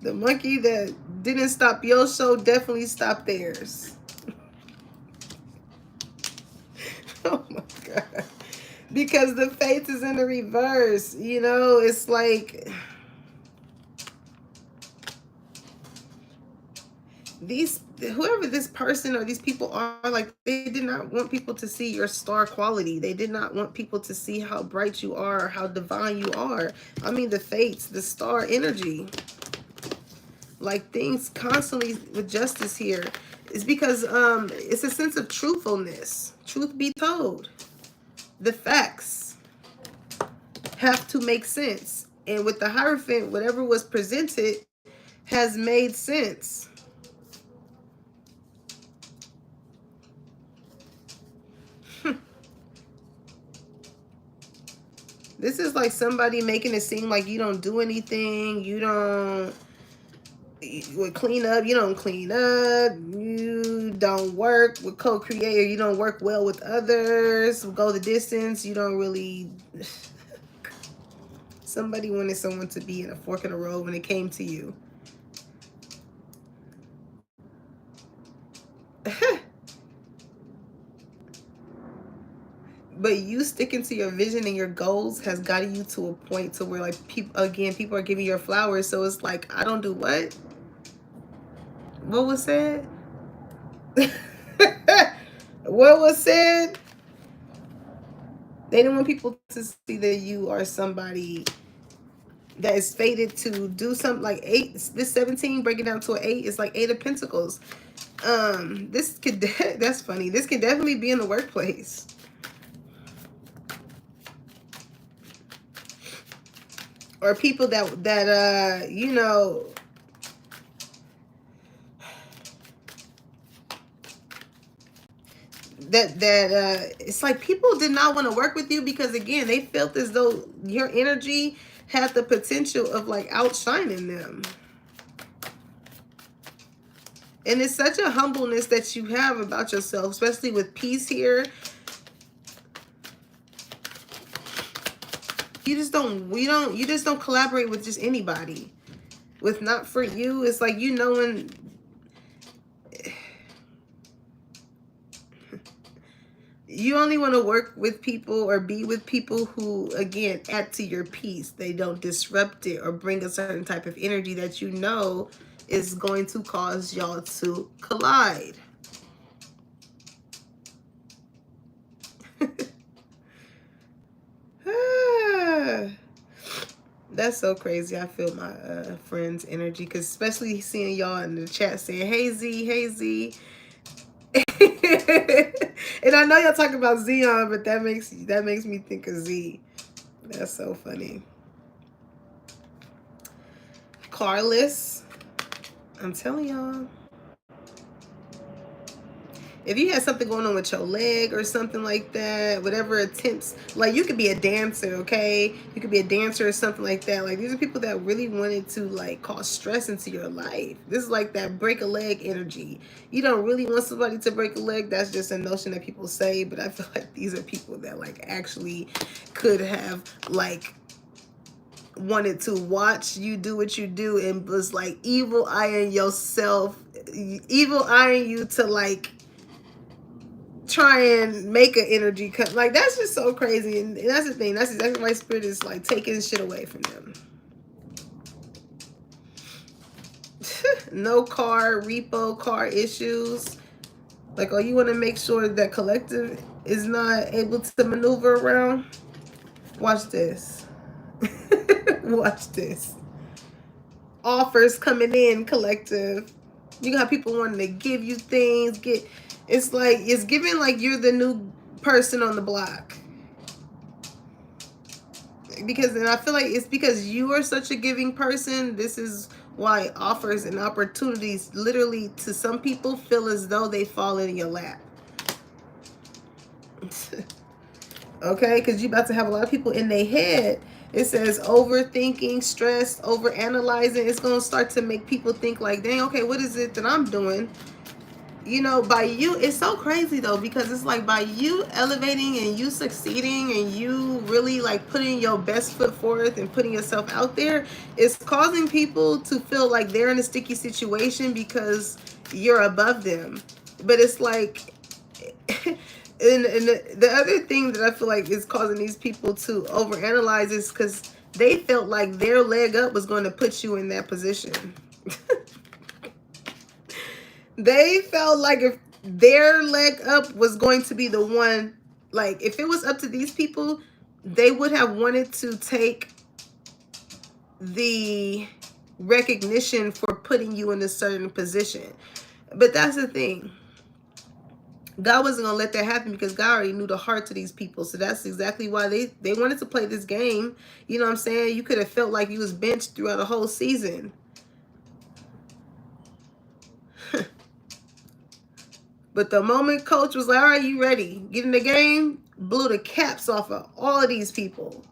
The monkey that didn't stop your show definitely stopped theirs. Oh my God. Because the faith is in the reverse. You know, it's like whoever this person or these people are, like, they did not want people to see your star quality. They did not want people to see how bright you are, or how divine you are. I mean, the fates, the star energy. Like, things constantly with justice here is because it's a sense of truthfulness. Truth be told, the facts have to make sense, and with the Hierophant, whatever was presented has made sense. This is like somebody making it seem like you don't do anything, you would clean up, you don't clean up, you don't work with co-creator, you don't work well with others, go the distance, you don't really. Somebody wanted someone to be in a fork in the road when it came to you. But you sticking to your vision and your goals has gotten you to a point to where, like, people are giving your flowers. So it's like, I don't do what? What was said? What was said? They didn't want people to see that you are somebody that is fated to do something. Like 8, this 17 breaking down to an 8 is like 8 of Pentacles. This could that's funny. This could definitely be in the workplace. Or people that you know, that it's like people did not want to work with you because, again, they felt as though your energy had the potential of like outshining them. And it's such a humbleness that you have about yourself, especially with peace here. You just don't collaborate with just anybody. With not for you, it's like, you know, when You only want to work with people or be with people who, again, add to your peace. They don't disrupt it or bring a certain type of energy that you know is going to cause y'all to collide. That's so crazy. I feel my friend's energy, because especially seeing y'all in the chat saying, hey Z, hey Z. And I know y'all talking about Xeon, but that makes me think of Z. That's so funny. Carless, I'm telling y'all, if you had something going on with your leg or something like that, whatever attempts, like you could be a dancer, okay? You could be a dancer or something like that. Like these are people that really wanted to like cause stress into your life. This is like that break a leg energy. You don't really want somebody to break a leg. That's just a notion that people say, but I feel like these are people that like actually could have like wanted to watch you do what you do and was like evil eyeing yourself, evil eyeing you to like try and make an energy cut. Like that's just so crazy. And that's the thing. That's exactly why Spirit is like taking shit away from them. No car, repo car issues. Like, oh, you want to make sure that collective is not able to maneuver around? Watch this. Watch this. Offers coming in, collective. You got people wanting to give you things. It's like, it's giving like you're the new person on the block. Because, and I feel like it's because you are such a giving person. This is why offers and opportunities literally to some people feel as though they fall in your lap. Okay, because you're about to have a lot of people in their head. It says overthinking, stress, overanalyzing. It's going to start to make people think like, dang, okay, what is it that I'm doing? You know, by you, it's so crazy though, because it's like by you elevating and you succeeding and you really like putting your best foot forth and putting yourself out there, it's causing people to feel like they're in a sticky situation because you're above them. But it's like, and the other thing that I feel like is causing these people to overanalyze is because they felt like their leg up was going to put you in that position. They felt like if their leg up was going to be the one, like if it was up to these people, they would have wanted to take the recognition for putting you in a certain position. But that's the thing. God wasn't going to let that happen because God already knew the hearts of these people. So that's exactly why they wanted to play this game. You know what I'm saying? You could have felt like you was benched throughout the whole season. But the moment coach was like, all right, you ready? Get in the game, blew the caps off of all of these people.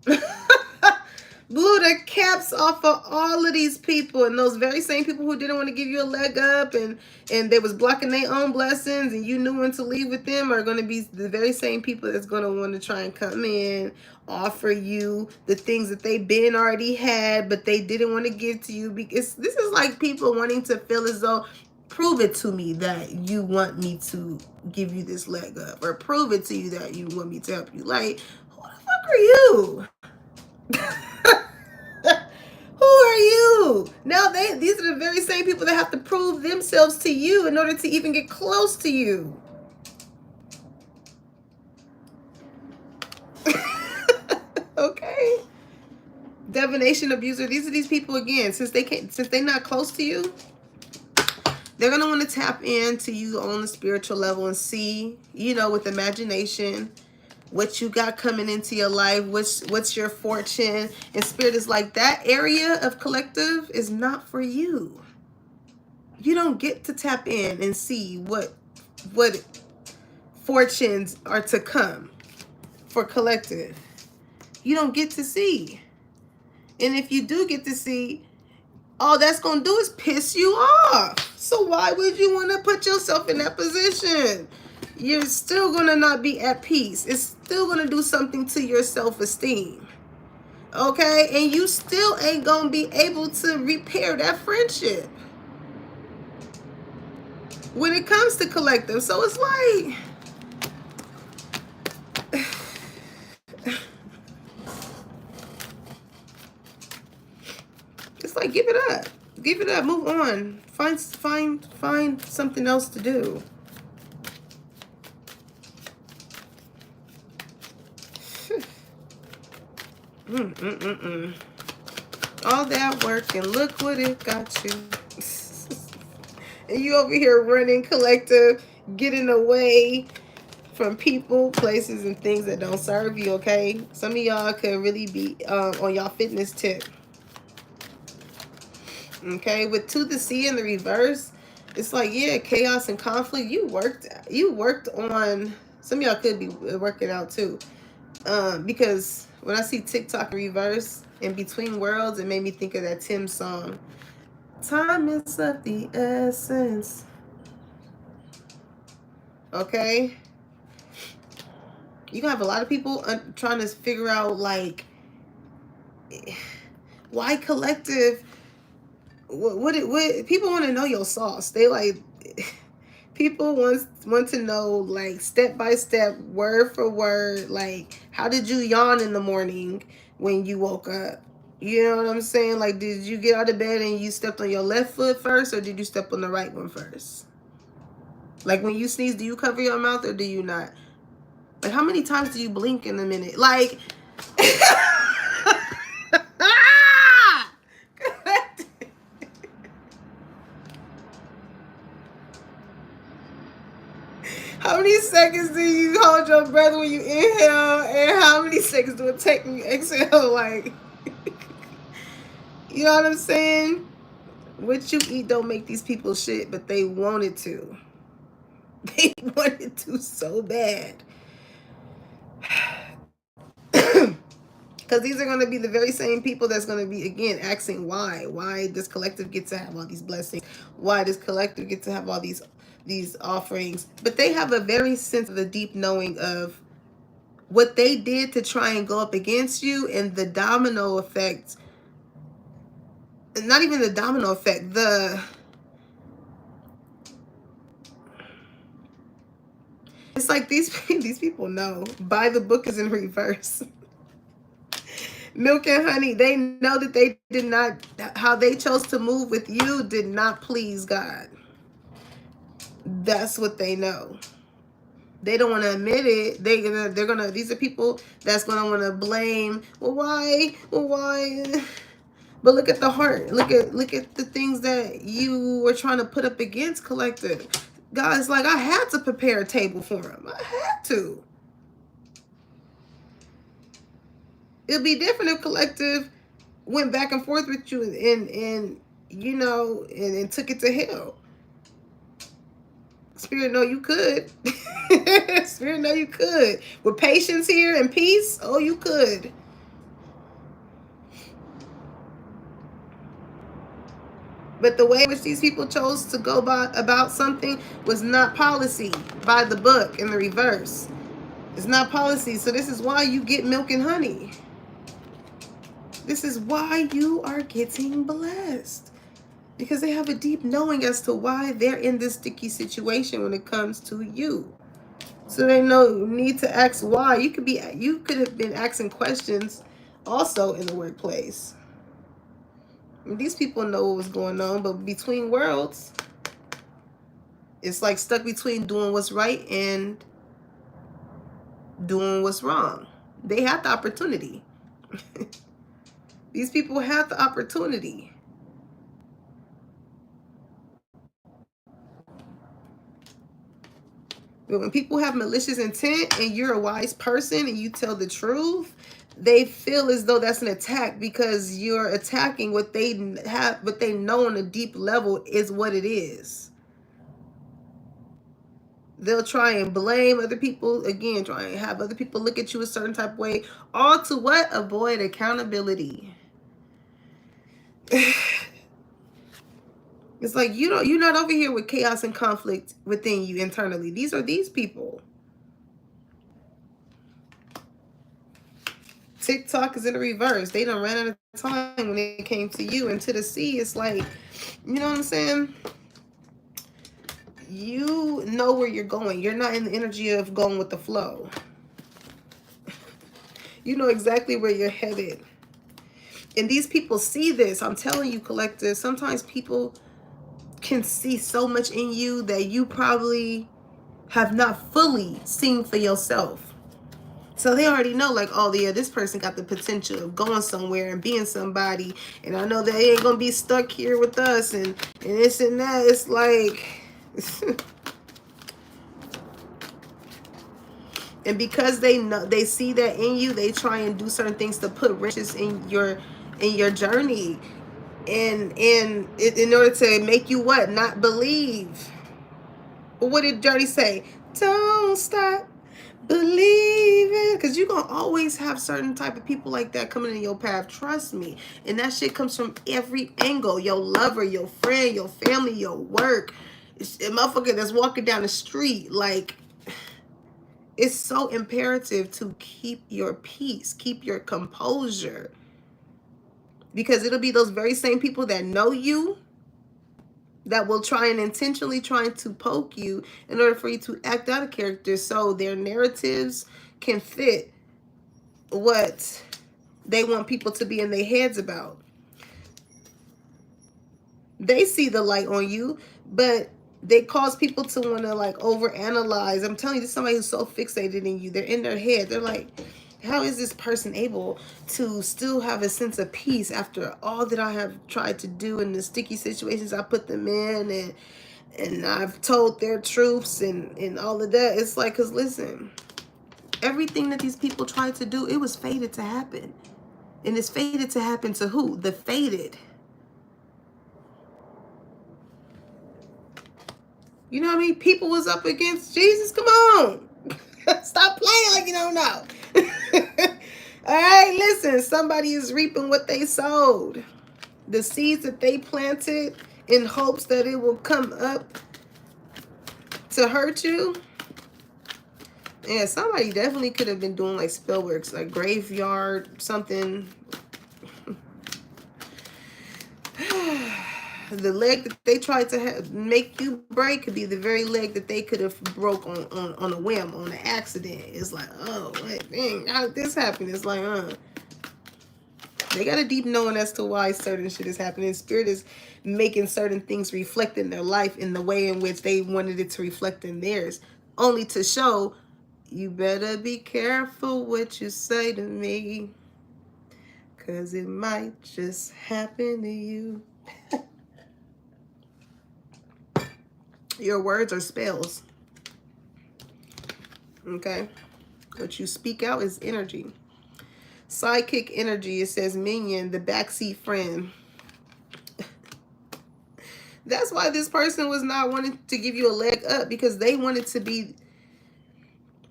Blew the caps off of all of these people. And those very same people who didn't want to give you a leg up and they was blocking their own blessings and you knew when to leave with them are going to be the very same people that's going to want to try and come in, offer you the things that they've been already had, but they didn't want to give to you. Because this is like people wanting to feel as though, prove it to me that you want me to give you this leg up, or prove it to you that you want me to help you. Like, who the fuck are you? Who are you? Now these are the very same people that have to prove themselves to you in order to even get close to you. Okay. Divination abuser. These are these people again. Since they're not close to you, they're going to want to tap into you on the spiritual level and see, you know, with imagination, what you got coming into your life, what's your fortune. And Spirit is like, that area of collective is not for you. You don't get to tap in and see what fortunes are to come for collective. You don't get to see. And if you do get to see, all that's going to do is piss you off. So why would you want to put yourself in that position? You're still going to not be at peace. It's still going to do something to your self-esteem. Okay? And you still ain't going to be able to repair that friendship when it comes to collective. So it's like, give it up. Move on. Find something else to do. All that work and look what it got you. And you over here running, collective, getting away from people, places, and things that don't serve you, okay? Some of y'all could really be on y'all fitness tip. Okay, with to the sea in the reverse, it's like, yeah, chaos and conflict. You worked on, some of y'all could be working out too. Because when I see TikTok reverse in between worlds, it made me think of that Tim song. Time is of the essence. Okay? You gonna have a lot of people trying to figure out, like, why collective? What people want to know your sauce. They like, people want to know, like, step by step, word for word, like, how did you yawn in the morning when you woke up? You know what I'm saying? Like, did you get out of bed and you stepped on your left foot first, or did you step on the right one first? Like, when you sneeze, do you cover your mouth or do you not? Like, how many times do you blink in a minute? Like, how many seconds do you hold your breath when you inhale, and how many seconds do it take when you exhale? Like, you know what I'm saying? What you eat don't make these people shit, but they wanted to. They wanted to so bad. Because these are going to be the very same people that's going to be, again, asking why. Why does collective get to have all these blessings? Why does collective get to have all these offerings? But they have a very sense of a deep knowing of what they did to try and go up against you, and the domino effect. Not even the domino effect. It's like these people know. By the book is in reverse. Milk and honey, they know that they did not, how they chose to move with you did not please God. That's what they know. They don't want to admit it. They're gonna, these are people that's gonna want to blame. Well, why? But look at the heart. Look at the things that you were trying to put up against collective. God's like, I had to prepare a table for him. I had to. It'd be different if collective went back and forth with you and you know, and took it to hell. Spirit, know you could. Spirit, know you could. With patience here and peace, oh, you could. But the way in which these people chose to go about something was not policy, by the book in the reverse. It's not policy. So this is why you get milk and honey. This is why you are getting blessed. Because they have a deep knowing as to why they're in this sticky situation when it comes to you. So they need to ask why. You could have been asking questions also in the workplace. These people know what was going on, but between worlds, it's like stuck between doing what's right and doing what's wrong. They had the opportunity. These people have the opportunity. But when people have malicious intent and you're a wise person and you tell the truth, they feel as though that's an attack because you're attacking what they have, what they know on a deep level is what it is. They'll try and blame other people, again, try and have other people look at you a certain type of way, all to what? Avoid accountability. It's like you're not over here with chaos and conflict within you internally. These are these people. TikTok is in the reverse. They done ran out of time when it came to you. And to the sea, it's like, you know what I'm saying? You know where you're going. You're not in the energy of going with the flow. You know exactly where you're headed. And these people see this. I'm telling you, collective, sometimes people can see so much in you that you probably have not fully seen for yourself. So they already know, like, oh yeah, this person got the potential of going somewhere and being somebody, and I know they ain't gonna be stuck here with us, and this and that. It's like and because they know, they see that in you, they try and do certain things to put riches in your journey, and in order to make you what? Not believe. But what did Journey say? Don't stop believing. Because you're going to always have certain type of people like that coming in your path. Trust me. And that shit comes from every angle. Your lover, your friend, your family, your work. It's a motherfucker that's walking down the street. Like, it's so imperative to keep your peace. Keep your composure. Because it'll be those very same people that know you that will try and intentionally trying to poke you in order for you to act out a character so their narratives can fit what they want people to be in their heads about. They see the light on you, but they cause people to want to like overanalyze. I'm telling you, this is somebody who's so fixated in you. They're in their head. They're like, how is this person able to still have a sense of peace after all that I have tried to do in the sticky situations I put them in, and I've told their truths and all of that. It's like, because listen, everything that these people tried to do, it was fated to happen. And it's fated to happen to who? The fated. You know what I mean? People was up against Jesus. Come on. Stop playing like you don't know. All right, listen. Somebody is reaping what they sowed. The seeds that they planted in hopes that it will come up to hurt you. Yeah, somebody definitely could have been doing like spell works, like graveyard, something. The leg that they tried to make you break could be the very leg that they could have broke on a whim, on an accident. It's like, oh, wait, dang, how did this happen? It's like, they got a deep knowing as to why certain shit is happening. Spirit is making certain things reflect in their life in the way in which they wanted it to reflect in theirs, only to show, you better be careful what you say to me, because it might just happen to you. Your words are spells. Okay? What you speak out is energy. Sidekick energy, it says minion, the backseat friend. That's why this person was not wanting to give you a leg up, because they wanted to be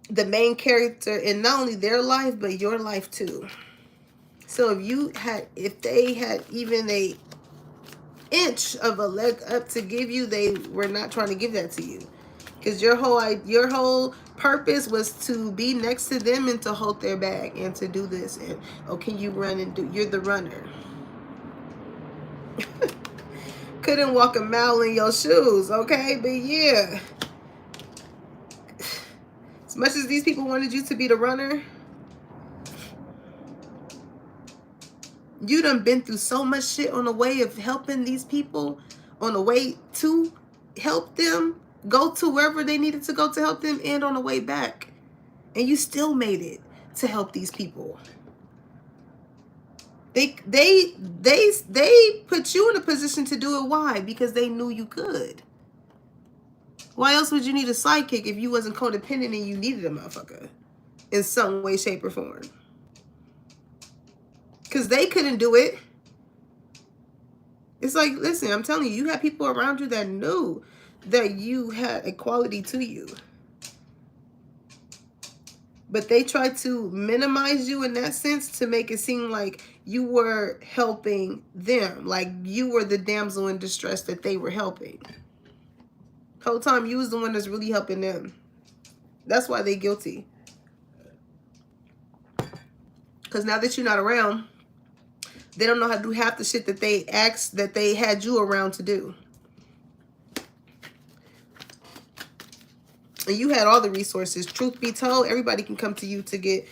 the main character in not only their life, but your life too. So if they had even a inch of a leg up to give you, they were not trying to give that to you, because your whole purpose was to be next to them and to hold their bag and to do this, and oh, can you run and do, you're the runner. Couldn't walk a mile in your shoes, okay? But yeah, as much as these people wanted you to be the runner, you done been through so much shit on the way of helping these people, on the way to help them go to wherever they needed to go to help them, and on the way back. And you still made it to help these people. They put you in a position to do it. Why? Because they knew you could. Why else would you need a sidekick if you wasn't codependent and you needed a motherfucker in some way, shape, or form? Because they couldn't do it. It's like, listen, I'm telling you, you had people around you that knew that you had a quality to you. But they tried to minimize you in that sense to make it seem like you were helping them. Like you were the damsel in distress that they were helping. The whole time you was the one that's really helping them. That's why they guilty. Because now that you're not around, they don't know how to do half the shit that they asked that they had you around to do. And you had all the resources. Truth be told, everybody can come to you to get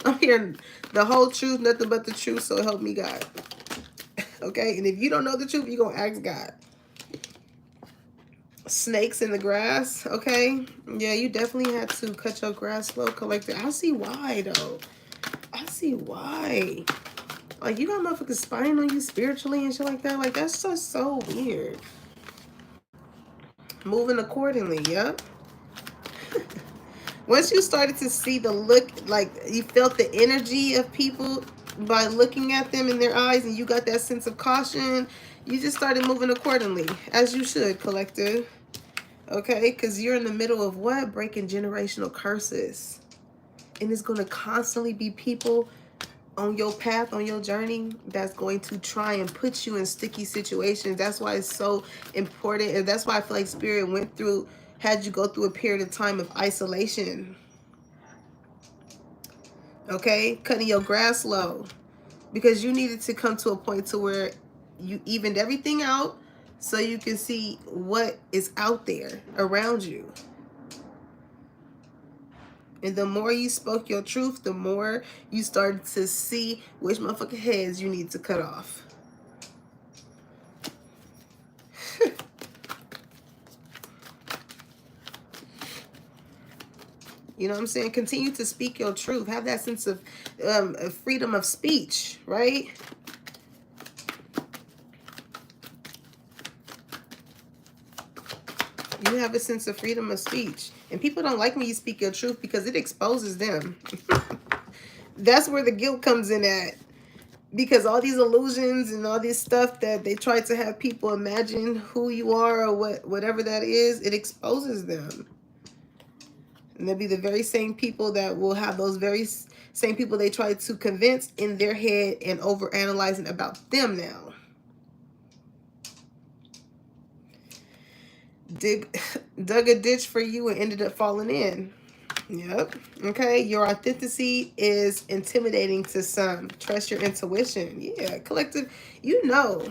I'm hearing the whole truth, nothing but the truth, so help me God. Okay, and if you don't know the truth, you're going to ask God. Snakes in the grass, okay? Yeah, you definitely had to cut your grass slow, collector. I see why, though. I see why. Like, you got motherfuckers spying on you spiritually and shit like that. Like, that's just so weird. Moving accordingly, yep. Once you started to see the look, like, you felt the energy of people by looking at them in their eyes, and you got that sense of caution, you just started moving accordingly, as you should, collective. Okay, because you're in the middle of what? Breaking generational curses. And it's going to constantly be people on your path, on your journey, that's going to try and put you in sticky situations. That's why it's so important. And that's why I feel like Spirit had you go through a period of time of isolation. Okay, cutting your grass low. Because you needed to come to a point to where you evened everything out so you can see what is out there around you. And the more you spoke your truth, the more you started to see which motherfucking heads you need to cut off. You know what I'm saying? Continue to speak your truth. Have that sense of freedom of speech, right? You have a sense of freedom of speech. And people don't like when you speak your truth because it exposes them. That's where the guilt comes in at. Because all these illusions and all this stuff that they try to have people imagine who you are or whatever that is, it exposes them. And they'll be the very same people that will have those very same people they try to convince in their head and overanalyzing about them now. Dug a ditch for you and ended up falling in. Yep. Okay. Your authenticity is intimidating to some. Trust your intuition. Yeah. Collective. You know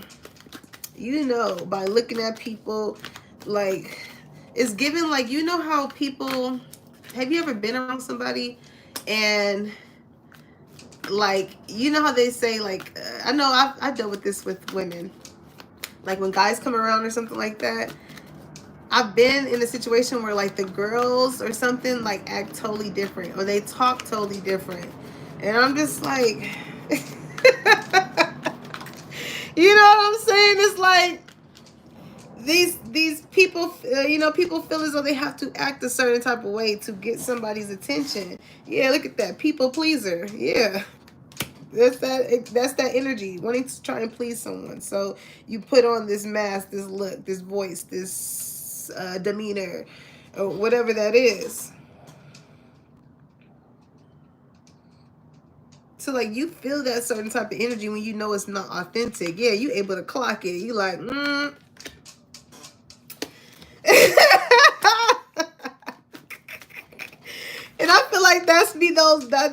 by looking at people, like, it's given, like, you know how people, have you ever been around somebody and, like, you know how they say, like, I know I dealt with this with women, like when guys come around or something like that. I've been in a situation where, like, the girls or something, like, act totally different or they talk totally different. And I'm just like, you know what I'm saying? It's like these people, people feel as though they have to act a certain type of way to get somebody's attention. Yeah, look at that. People pleaser. Yeah. That's that energy, wanting to try and please someone. So you put on this mask, this look, this voice, this demeanor, or whatever that is. So, like, you feel that certain type of energy when you know it's not authentic. Yeah, you able to clock it. You like, And I feel like that'd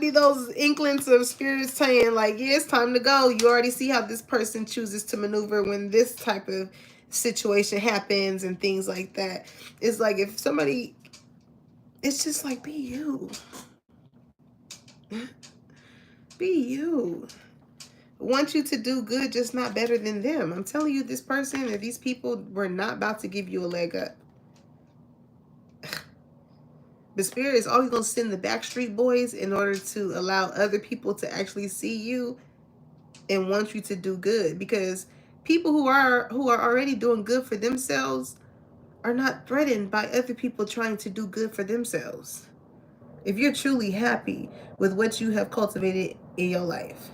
be those inklings of spirits saying, like, yeah, it's time to go. You already see how this person chooses to maneuver when this type of situation happens and things like that. It's like, if somebody, it's just like, be you. Be you. Want you to do good, just not better than them. I'm telling you, this person or these people were not about to give you a leg up. The Spirit is always going to send the Backstreet Boys in order to allow other people to actually see you and want you to do good. Because people who are already doing good for themselves are not threatened by other people trying to do good for themselves. If you're truly happy with what you have cultivated in your life.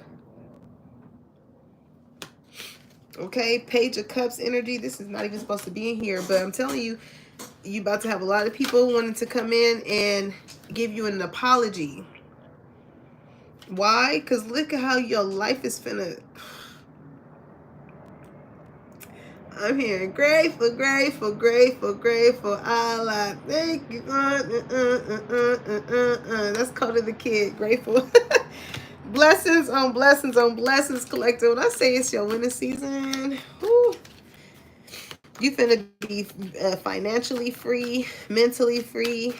Okay, Page of Cups energy. This is not even supposed to be in here, but I'm telling you, you about to have a lot of people wanting to come in and give you an apology. Why? Because look at how your life is finna. I'm hearing grateful, grateful, grateful, grateful. Allah, thank you. That's Cody the Kid. Grateful. Blessings on blessings on blessings, collective. When I say it's your winning season, whew, you finna be financially free, mentally free,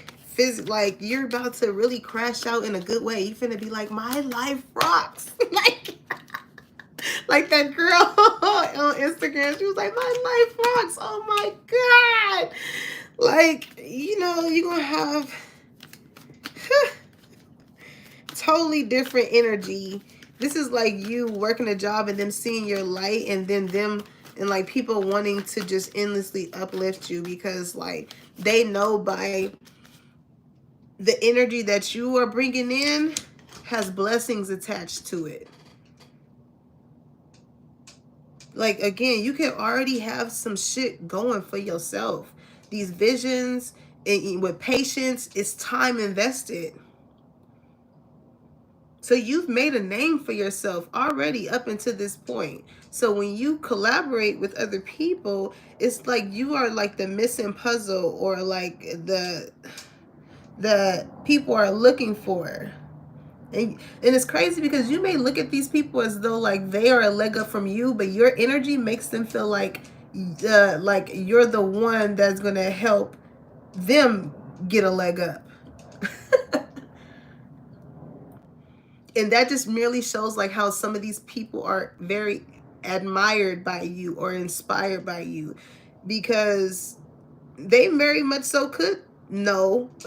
like you're about to really crash out in a good way. You finna be like, my life rocks. Like that girl on Instagram, she was like, my life rocks. Oh my God. Like, you know, you're gonna have totally different energy. This is like you working a job and then seeing your light, and then them and like people wanting to just endlessly uplift you, because like they know by the energy that you are bringing in has blessings attached to it. Like, again, you can already have some shit going for yourself. These visions, and with patience, it's time invested. So you've made a name for yourself already up until this point. So when you collaborate with other people, it's like you are like the missing puzzle, or like the people are looking for. And it's crazy because you may look at these people as though like they are a leg up from you, but your energy makes them feel like you're the one that's gonna help them get a leg up. And that just merely shows like how some of these people are very admired by you or inspired by you, because they very much so could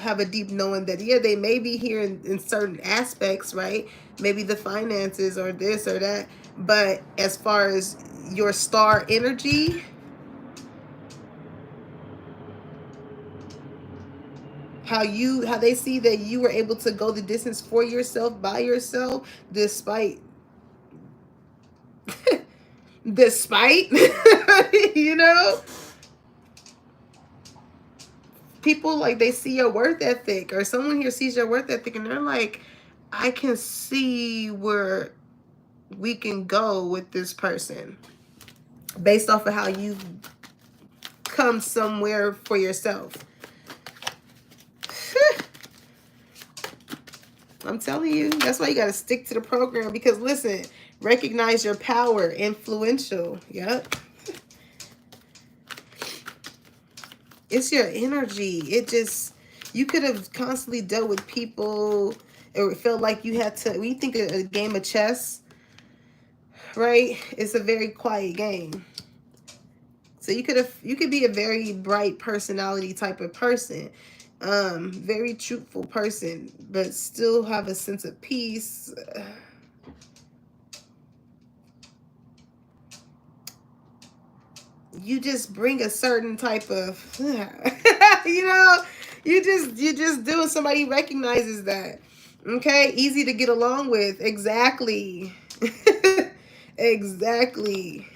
have a deep knowing that, yeah, they may be here in certain aspects, right? Maybe the finances or this or that. But as far as your star energy, how they see that you were able to go the distance for yourself, by yourself, despite you know, people like they see your worth ethic, or someone here sees your worth ethic, and they're like, I can see where we can go with this person based off of how you've come somewhere for yourself. I'm telling you, that's why you got to stick to the program, because listen, recognize your power, influential. Yep. It's your energy. It just, you could have constantly dealt with people, or it felt like you had to, when you think of a game of chess, right? It's a very quiet game. So you could be a very bright personality type of person, very truthful person, but still have a sense of peace. You just bring a certain type of, you know, you just do it. Somebody recognizes that. Okay, easy to get along with. Exactly. Exactly.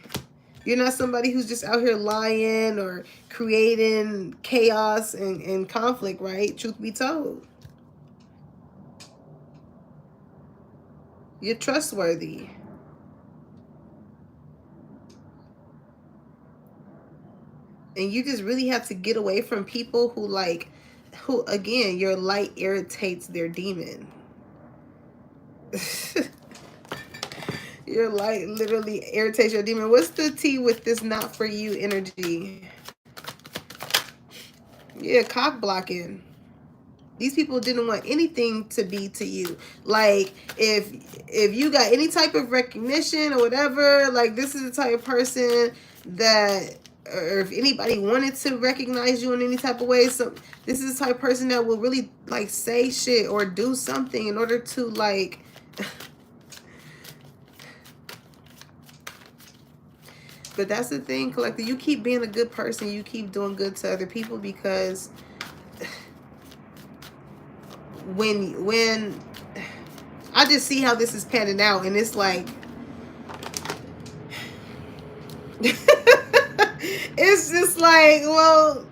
You're not somebody who's just out here lying or creating chaos and conflict, right? Truth be told. You're trustworthy. And you just really have to get away from people who again, your light irritates their demon. Your light literally irritates your demon. What's the tea with this not for you energy? Yeah, cock blocking. These people didn't want anything to be to you. Like, if you got any type of recognition or whatever, like, this is the type of person that, or if anybody wanted to recognize you in any type of way, so this is the type of person that will really like say shit or do something in order to like but that's the thing, collective. You keep being a good person, you keep doing good to other people, because when I just see how this is panning out, and it's like it's just like, well,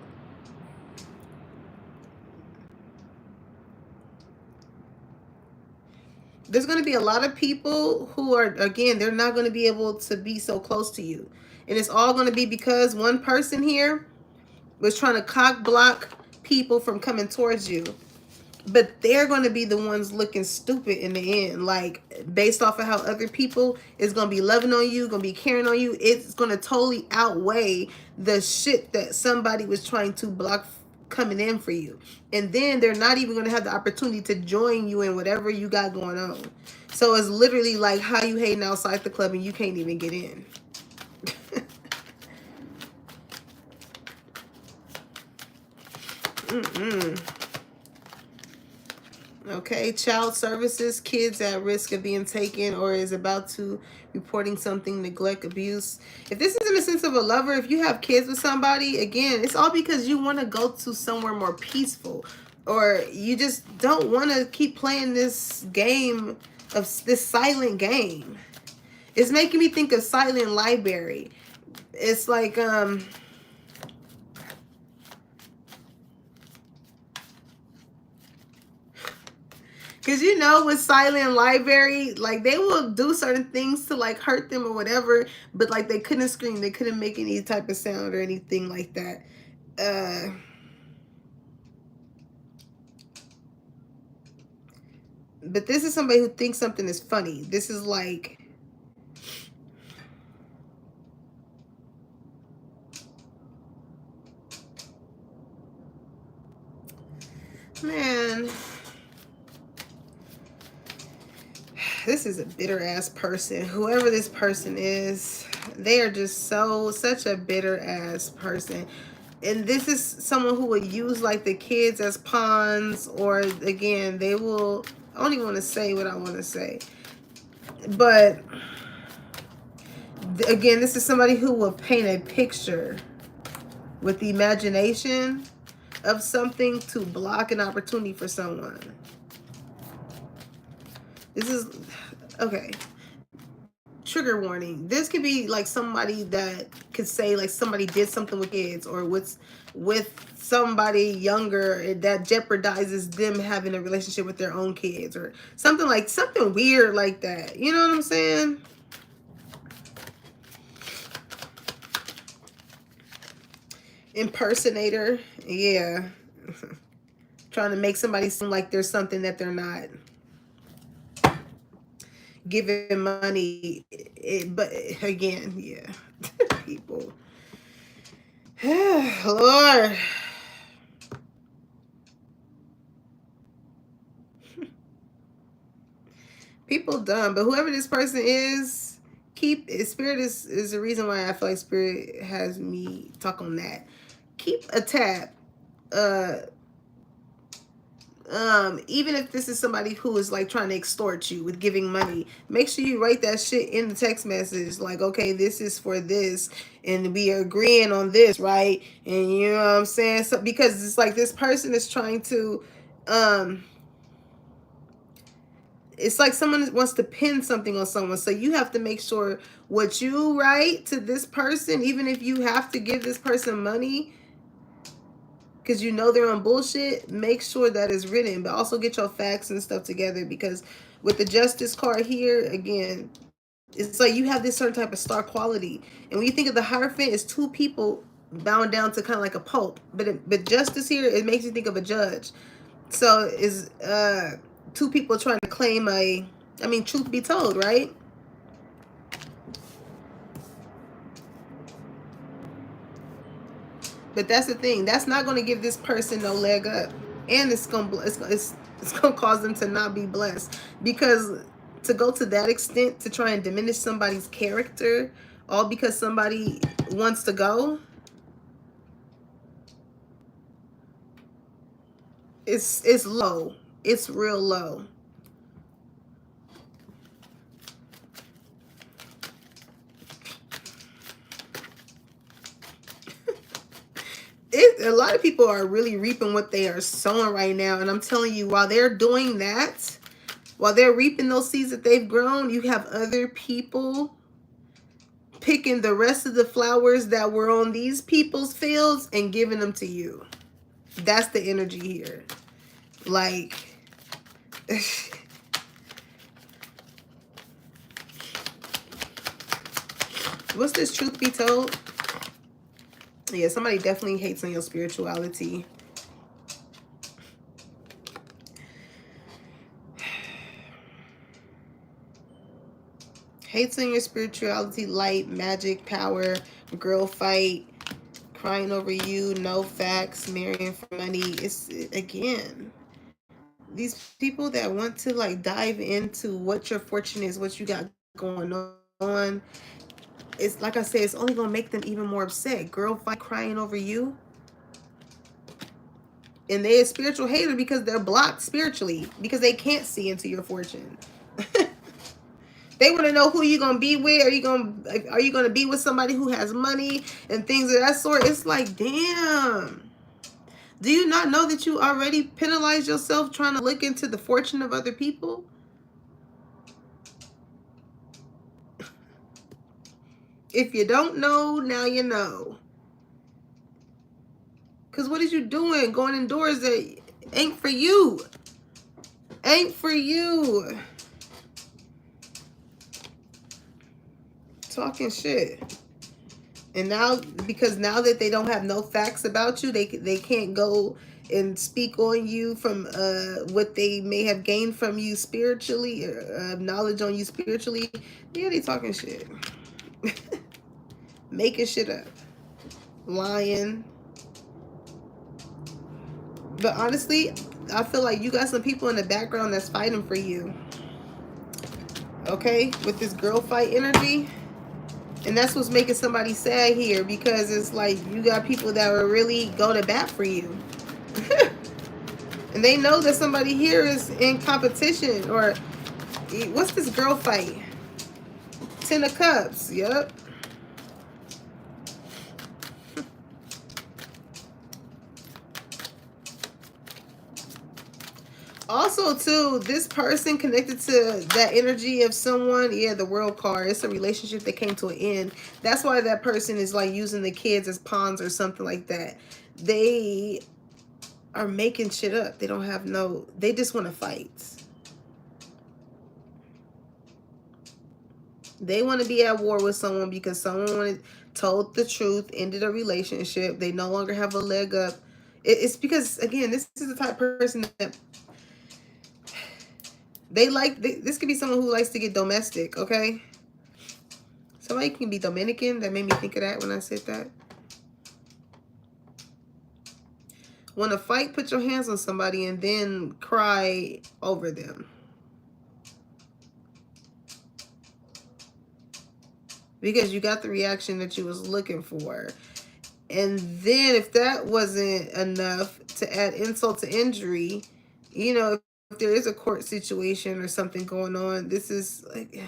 there's going to be a lot of people who are, again, they're not going to be able to be so close to you. And it's all going to be because one person here was trying to cock block people from coming towards you. But they're going to be the ones looking stupid in the end. Like, based off of how other people is going to be loving on you, going to be caring on you. It's going to totally outweigh the shit that somebody was trying to block coming in for you. And then they're not even going to have the opportunity to join you in whatever you got going on. So it's literally like how you hating outside the club and you can't even get in. Okay, child services, kids at risk of being taken or is about to reporting something, neglect, abuse. If this is in the sense of a lover, if you have kids with somebody, again, it's all because you want to go to somewhere more peaceful, or you just don't want to keep playing this game of this silent game. It's making me think of Silent Library. It's like, because you know with Silent Library, like they will do certain things to like hurt them or whatever, but like they couldn't scream, they couldn't make any type of sound or anything like that. But this is somebody who thinks something is funny. This is like, man, this is a bitter ass person. Whoever this person is, they are just such a bitter ass person. And this is someone who would use like the kids as pawns, or again, they will, I don't even want to say what I want to say. But again, this is somebody who will paint a picture with the imagination of something to block an opportunity for someone. This is, okay. Trigger warning. This could be like somebody that could say like somebody did something with kids, or with somebody younger that jeopardizes them having a relationship with their own kids, or something weird like that. You know what I'm saying? Impersonator. Yeah. Trying to make somebody seem like there's something that they're not. Giving money, but again, yeah. People. Lord. People dumb, but whoever this person is, keep Spirit is the reason why I feel like Spirit has me talk on that. Keep a tab. Even if this is somebody who is like trying to extort you with giving money, make sure you write that shit in the text message. Like, okay, this is for this, and we are agreeing on this, right? And you know what I'm saying? So because it's like this person is trying to, it's like someone wants to pin something on someone. So you have to make sure what you write to this person, even if you have to give this person money, because you know they're on bullshit, make sure that is written. But also get your facts and stuff together, because with the Justice card here, again, it's like you have this certain type of star quality. And when you think of the Hierophant, it's two people bound down to kind of like a pope. But Justice here, it makes you think of a judge. So is two people trying to claim truth be told, right? But that's the thing. That's not going to give this person no leg up, and it's going to cause them to not be blessed. Because to go to that extent to try and diminish somebody's character, all because somebody wants to go, it's low. It's real low. A lot of people are really reaping what they are sowing right now. And I'm telling you, while they're doing that, while they're reaping those seeds that they've grown, you have other people picking the rest of the flowers that were on these people's fields and giving them to you. That's the energy here. Like, what's this truth be told? Yeah, somebody definitely hates on your spirituality. Hates on your spirituality, light, magic, power, girl fight, crying over you, no facts, marrying for money. It's, again, these people that want to like dive into what your fortune is, what you got going on. It's like I said, it's only gonna make them even more upset. Girl fight crying over you. And they a spiritual hater because they're blocked spiritually, because they can't see into your fortune. They want to know who you gonna be with. Are you gonna be with somebody who has money and things of that sort? It's like, damn. Do you not know that you already penalized yourself trying to look into the fortune of other people? If you don't know, now you know. Because what is you doing going in doors that ain't for you? Ain't for you. Talking shit. And now, because now that they don't have no facts about you, they can't go and speak on you from what they may have gained from you spiritually, or knowledge on you spiritually. Yeah, they talking shit. Making shit up. Lying. But honestly, I feel like you got some people in the background that's fighting for you. Okay? With this girl fight energy. And that's what's making somebody sad here, because it's like you got people that will really go to bat for you. And they know that somebody here is in competition. Or what's this girl fight? 10 of Cups. Yep. Also, too, this person connected to that energy of someone, yeah, the World card. It's a relationship that came to an end. That's why that person is like using the kids as pawns or something like that. They are making shit up. They don't have no, they just want to fight. They want to be at war with someone because someone told the truth, ended a relationship. They no longer have a leg up. It's because, again, this is the type of person that this could be someone who likes to get domestic, okay? Somebody can be Dominican. That made me think of that when I said that. Want to fight, put your hands on somebody, and then cry over them. Because you got the reaction that you was looking for. And then if that wasn't enough to add insult to injury, you know, if there is a court situation or something going on, this is like,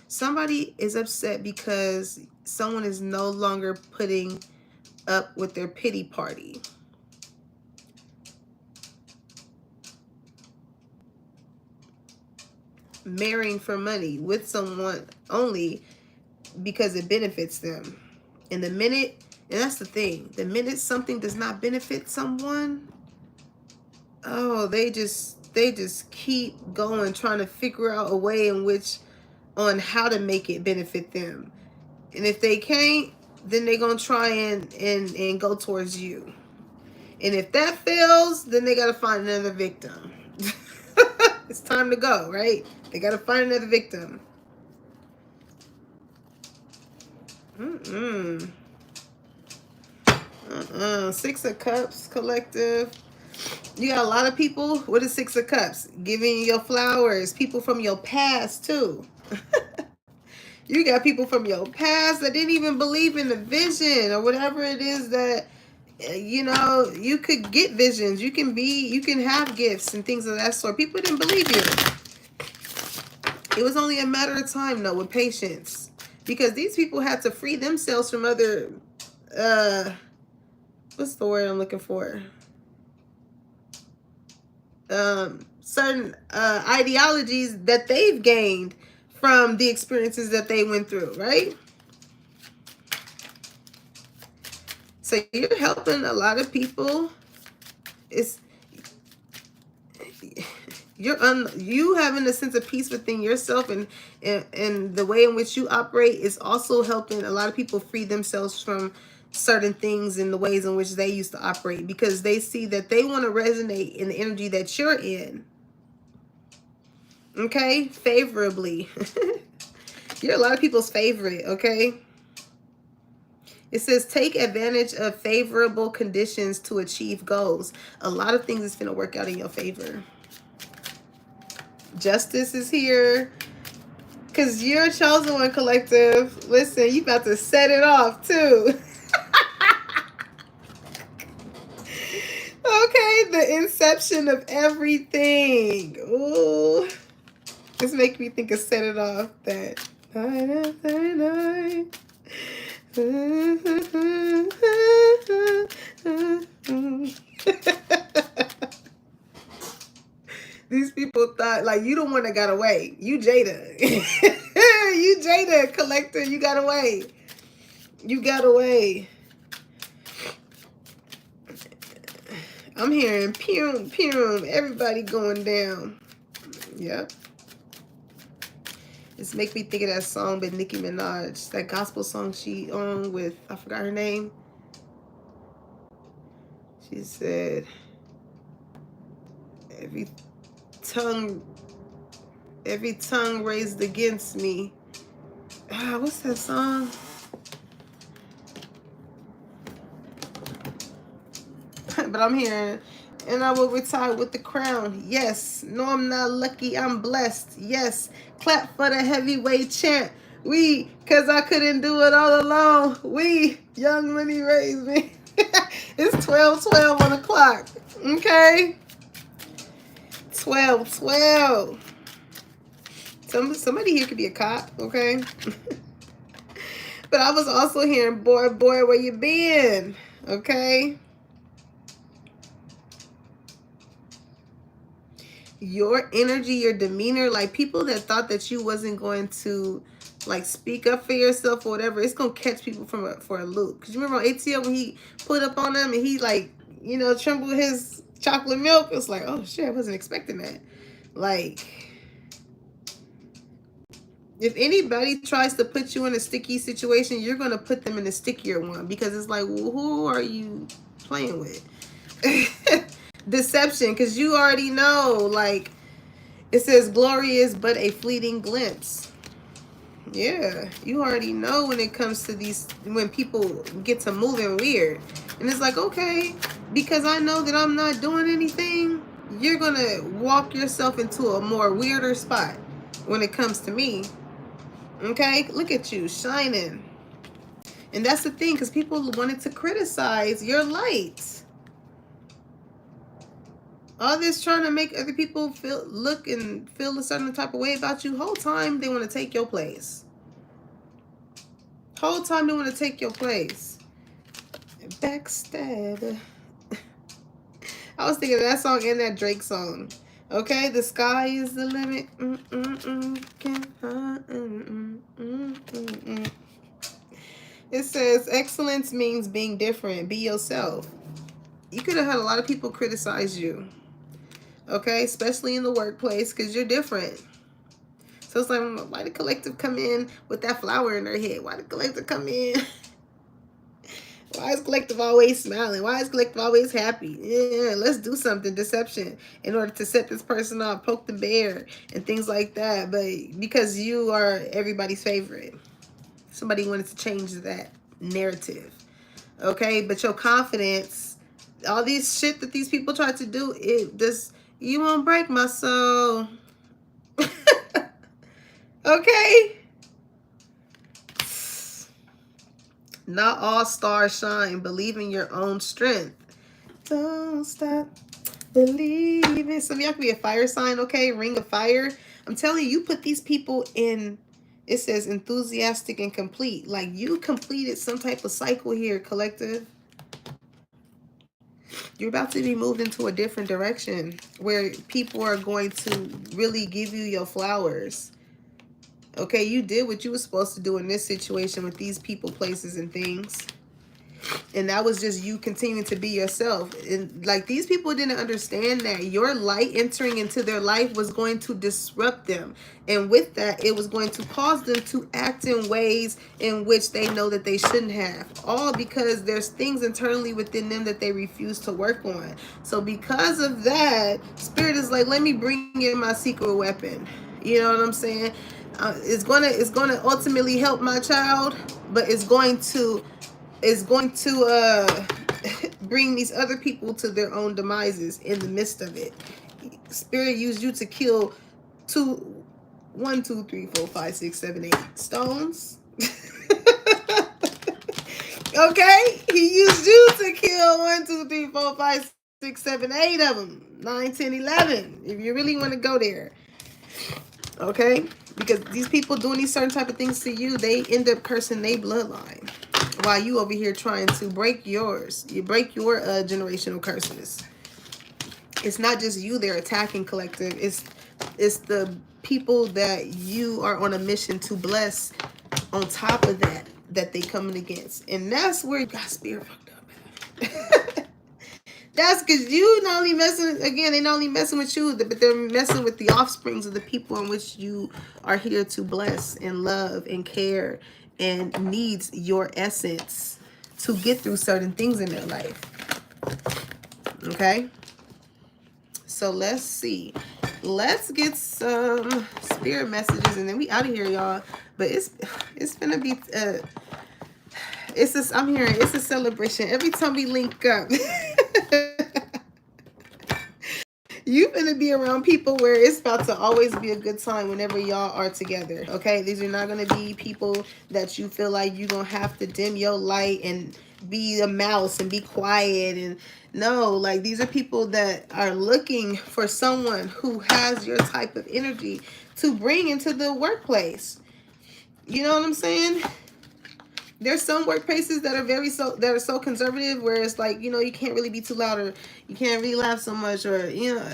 somebody is upset because someone is no longer putting up with their pity party. Marrying for money with someone only because it benefits them. And the minute, and that's the thing, the minute something does not benefit someone, oh, they just keep going, trying to figure out a way in which, on how to make it benefit them. And if they can't, then they're gonna try and go towards you. And if that fails, then they gotta find another victim. It's time to go, right? They gotta find another victim. Six of Cups, collective. You got a lot of people. What is Six of Cups? Giving you your flowers. People from your past, too. You got people from your past that didn't even believe in the vision or whatever it is that, you know, you could get visions. You can have gifts and things of that sort. People didn't believe you. It was only a matter of time, though, with patience. Because these people had to free themselves from other, what's the word I'm looking for? Certain ideologies that they've gained from the experiences that they went through, right? So you're helping a lot of people. You having a sense of peace within yourself, and the way in which you operate is also helping a lot of people free themselves from certain things and the ways in which they used to operate, because they see that they want to resonate in the energy that you're in. Okay? Favorably. You're a lot of people's favorite, okay? It says take advantage of favorable conditions to achieve goals. A lot of things is going to work out in your favor. Justice is here. Because you're a chosen one, collective. Listen, you about to set it off, too. Okay, the inception of everything. Ooh. This makes me think of set it off. That night after night. These people thought, like, you the one that got away. You Jada. You Jada, collector. You got away. You got away. I'm hearing pew, pew, everybody going down. Yep. This make me think of that song by Nicki Minaj. That gospel song she on with, I forgot her name. She said, every tongue raised against me. What's that song? But I'm hearing, and I will retire with the crown. Yes. No, I'm not lucky. I'm blessed. Yes. Clap for the heavyweight champ. We, because I couldn't do it all alone. We, Young Money raised me. It's 12:12 on the clock. Okay? 12:12. Somebody here could be a cop, okay? But I was also hearing, boy, where you been? Okay? Your energy, your demeanor, like people that thought that you wasn't going to like speak up for yourself or whatever, it's gonna catch people for a loop. Because you remember on ATL when he put up on them and he like, you know, trembled his chocolate milk? It's like, oh shit, I wasn't expecting that. Like, if anybody tries to put you in a sticky situation, you're gonna put them in a stickier one, because it's like, well, who are you playing with? Deception, because you already know, like, it says glory is but a fleeting glimpse. Yeah, you already know when it comes to these, when people get to moving weird. And it's like, okay, because I know that I'm not doing anything, you're going to walk yourself into a more weirder spot when it comes to me. Okay, look at you shining. And that's the thing, because people wanted to criticize your light. All this trying to make other people look and feel a certain type of way about you. Whole time they want to take your place. Whole time they want to take your place. Backstab. I was thinking of that song and that Drake song. Okay, the sky is the limit. It says excellence means being different. Be yourself. You could have had a lot of people criticize you. Okay, especially in the workplace, because you're different. So it's like, why did collective come in with that flower in their head? Why did collective come in? Why is collective always smiling? Why is collective always happy? Yeah, let's do something. Deception in order to set this person off, poke the bear, and things like that. But because you are everybody's favorite, somebody wanted to change that narrative. Okay, but your confidence, all these shit that these people try to do, it just, you won't break my soul. Okay? Not all stars shine. Believe in your own strength. Don't stop believing. Some of y'all could be a fire sign, okay? Ring of fire. I'm telling you, you put these people in, it says enthusiastic and complete. Like you completed some type of cycle here, collective. You're about to be moved into a different direction where people are going to really give you your flowers. Okay, you did what you were supposed to do in this situation with these people, places, and things. And that was just you continuing to be yourself. And like these people didn't understand that your light entering into their life was going to disrupt them. And with that, it was going to cause them to act in ways in which they know that they shouldn't have. All because there's things internally within them that they refuse to work on. So because of that, Spirit is like, let me bring in my secret weapon. You know what I'm saying? It's gonna ultimately help my child, but it's going to is going to bring these other people to their own demises in the midst of it. Spirit used you to kill 8 stones. Okay, he used you to kill 8 of them. 9, 10, 11. If you really want to go there, okay, because these people doing these certain type of things to you, they end up cursing their bloodline, while you over here trying to break yours. You break your generational curses. It's not just you they're attacking, collective. It's the people that you are on a mission to bless. On top of that they coming against, and that's where you got spirit fucked up. That's because you not only messing, again, they not only messing with you, but they're messing with the offsprings of the people in which you are here to bless and love and care, and needs your essence to get through certain things in their life. Okay, so let's see. Let's get some spirit messages, and then we out of here, y'all. But it's gonna be I'm hearing it's a celebration every time we link up. You finna be around people where it's about to always be a good time whenever y'all are together. Okay, these are not gonna be people that you feel like you're gonna have to dim your light and be a mouse and be quiet. And no, like, these are people that are looking for someone who has your type of energy to bring into the workplace. You know what I'm saying? There's some workplaces that are so conservative, where it's like, you know, you can't really be too loud, or you can't really laugh so much, or, you know,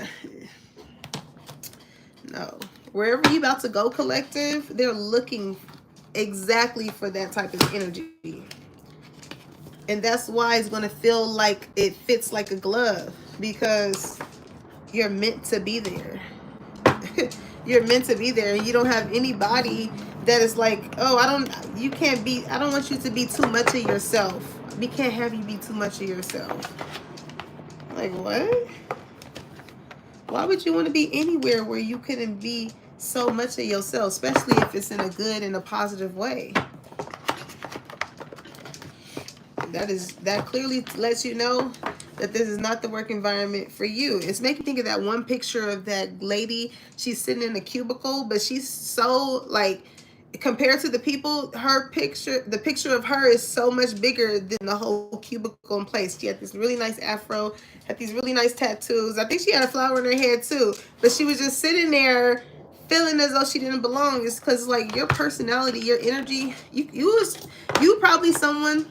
no. Wherever you about to go, collective, they're looking exactly for that type of energy. And that's why it's going to feel like it fits like a glove, because you're meant to be there. You're meant to be there, and you don't have anybody that is like, oh, I don't want you to be too much of yourself. We can't have you be too much of yourself. Like, what? Why would you want to be anywhere where you couldn't be so much of yourself, especially if it's in a good and a positive way? That clearly lets you know that this is not the work environment for you. It's making me think of that one picture of that lady. She's sitting in a cubicle, but she's so, like, compared to the people, the picture of her is so much bigger than the whole cubicle in place. She had this really nice afro, had these really nice tattoos. I think she had a flower in her head too, but she was just sitting there feeling as though she didn't belong. It's because, like, your personality, your energy, you probably someone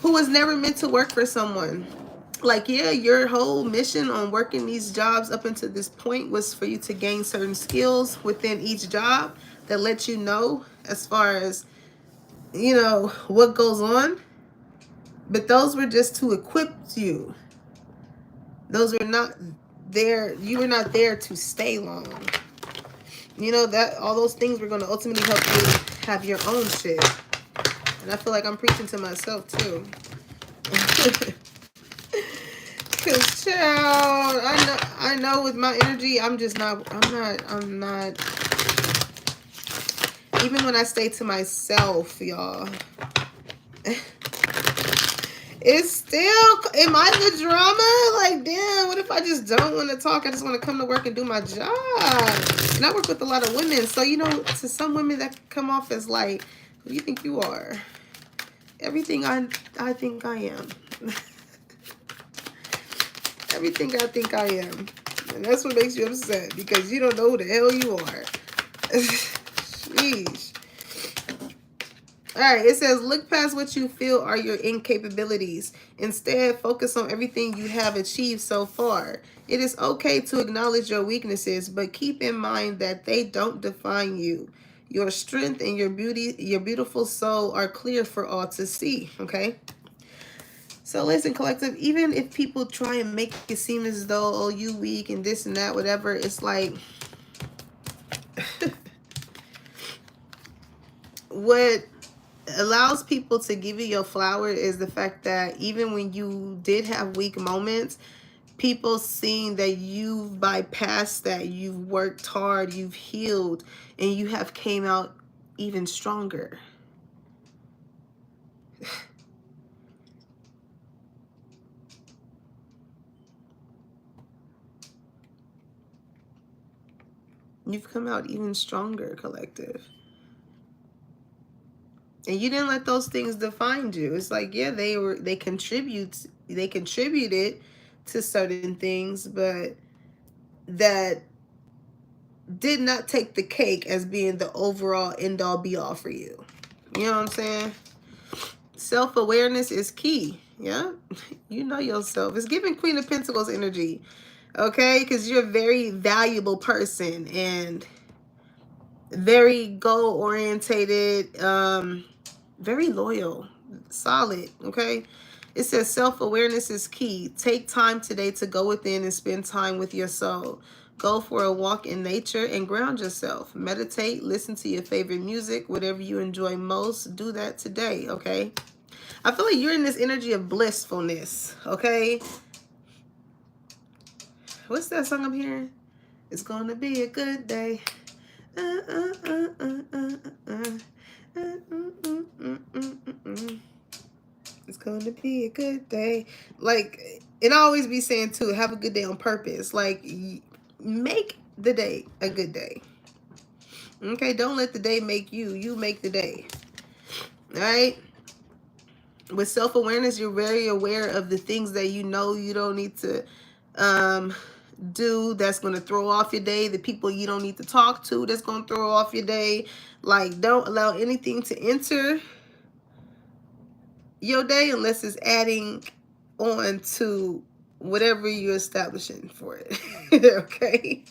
who was never meant to work for someone. Like, yeah, your whole mission on working these jobs up until this point was for you to gain certain skills within each job that let you know as far as, you know, what goes on. But those were just to equip you. Those were not there. You were not there to stay long. You know, that all those things were going to ultimately help you have your own shit. And I feel like I'm preaching to myself too. Cause, child, I know with my energy, I'm not. Even when I stay to myself, y'all, it's still, am I the drama? Like, damn, what if I just don't want to talk? I just want to come to work and do my job. And I work with a lot of women, so, you know, to some women that come off as like, who do you think you are? Everything I think I am. Everything I think I am. And that's what makes you upset, because you don't know who the hell you are. Sheesh. Alright, it says, look past what you feel are your incapabilities. Instead, focus on everything you have achieved so far. It is okay to acknowledge your weaknesses, but keep in mind that they don't define you. Your strength and your beauty, your beautiful soul are clear for all to see, okay? So listen, collective, even if people try and make it seem as though, oh, you weak and this and that, whatever, it's like, what allows people to give you your flower is the fact that even when you did have weak moments, people seeing that you've bypassed that, you've worked hard, you've healed, and you have came out even stronger. You've come out even stronger, collective. And you didn't let those things define you. It's like, yeah, they contributed to certain things, but that did not take the cake as being the overall end all be all for you. You know what I'm saying? Self-awareness is key. Yeah. You know yourself. It's giving Queen of Pentacles energy. Okay? Because you're a very valuable person and very goal orientated, very loyal, solid. Okay? It says self-awareness is key. Take time today to go within and spend time with your soul. Go for a walk in nature and ground yourself. Meditate, listen to your favorite music, whatever you enjoy most, do that today, okay? I feel like you're in this energy of blissfulness, okay? What's that song I'm hearing? It's gonna be a good day. It's gonna be a good day. Like, and I always be saying too, have a good day on purpose. Like, make the day a good day. Okay, don't let the day make you. You make the day. All right? With self-awareness, you're very aware of the things that you know you don't need to do that's going to throw off your day, the people you don't need to talk to that's going to throw off your day. Like, don't allow anything to enter your day unless it's adding on to whatever you're establishing for it. Okay?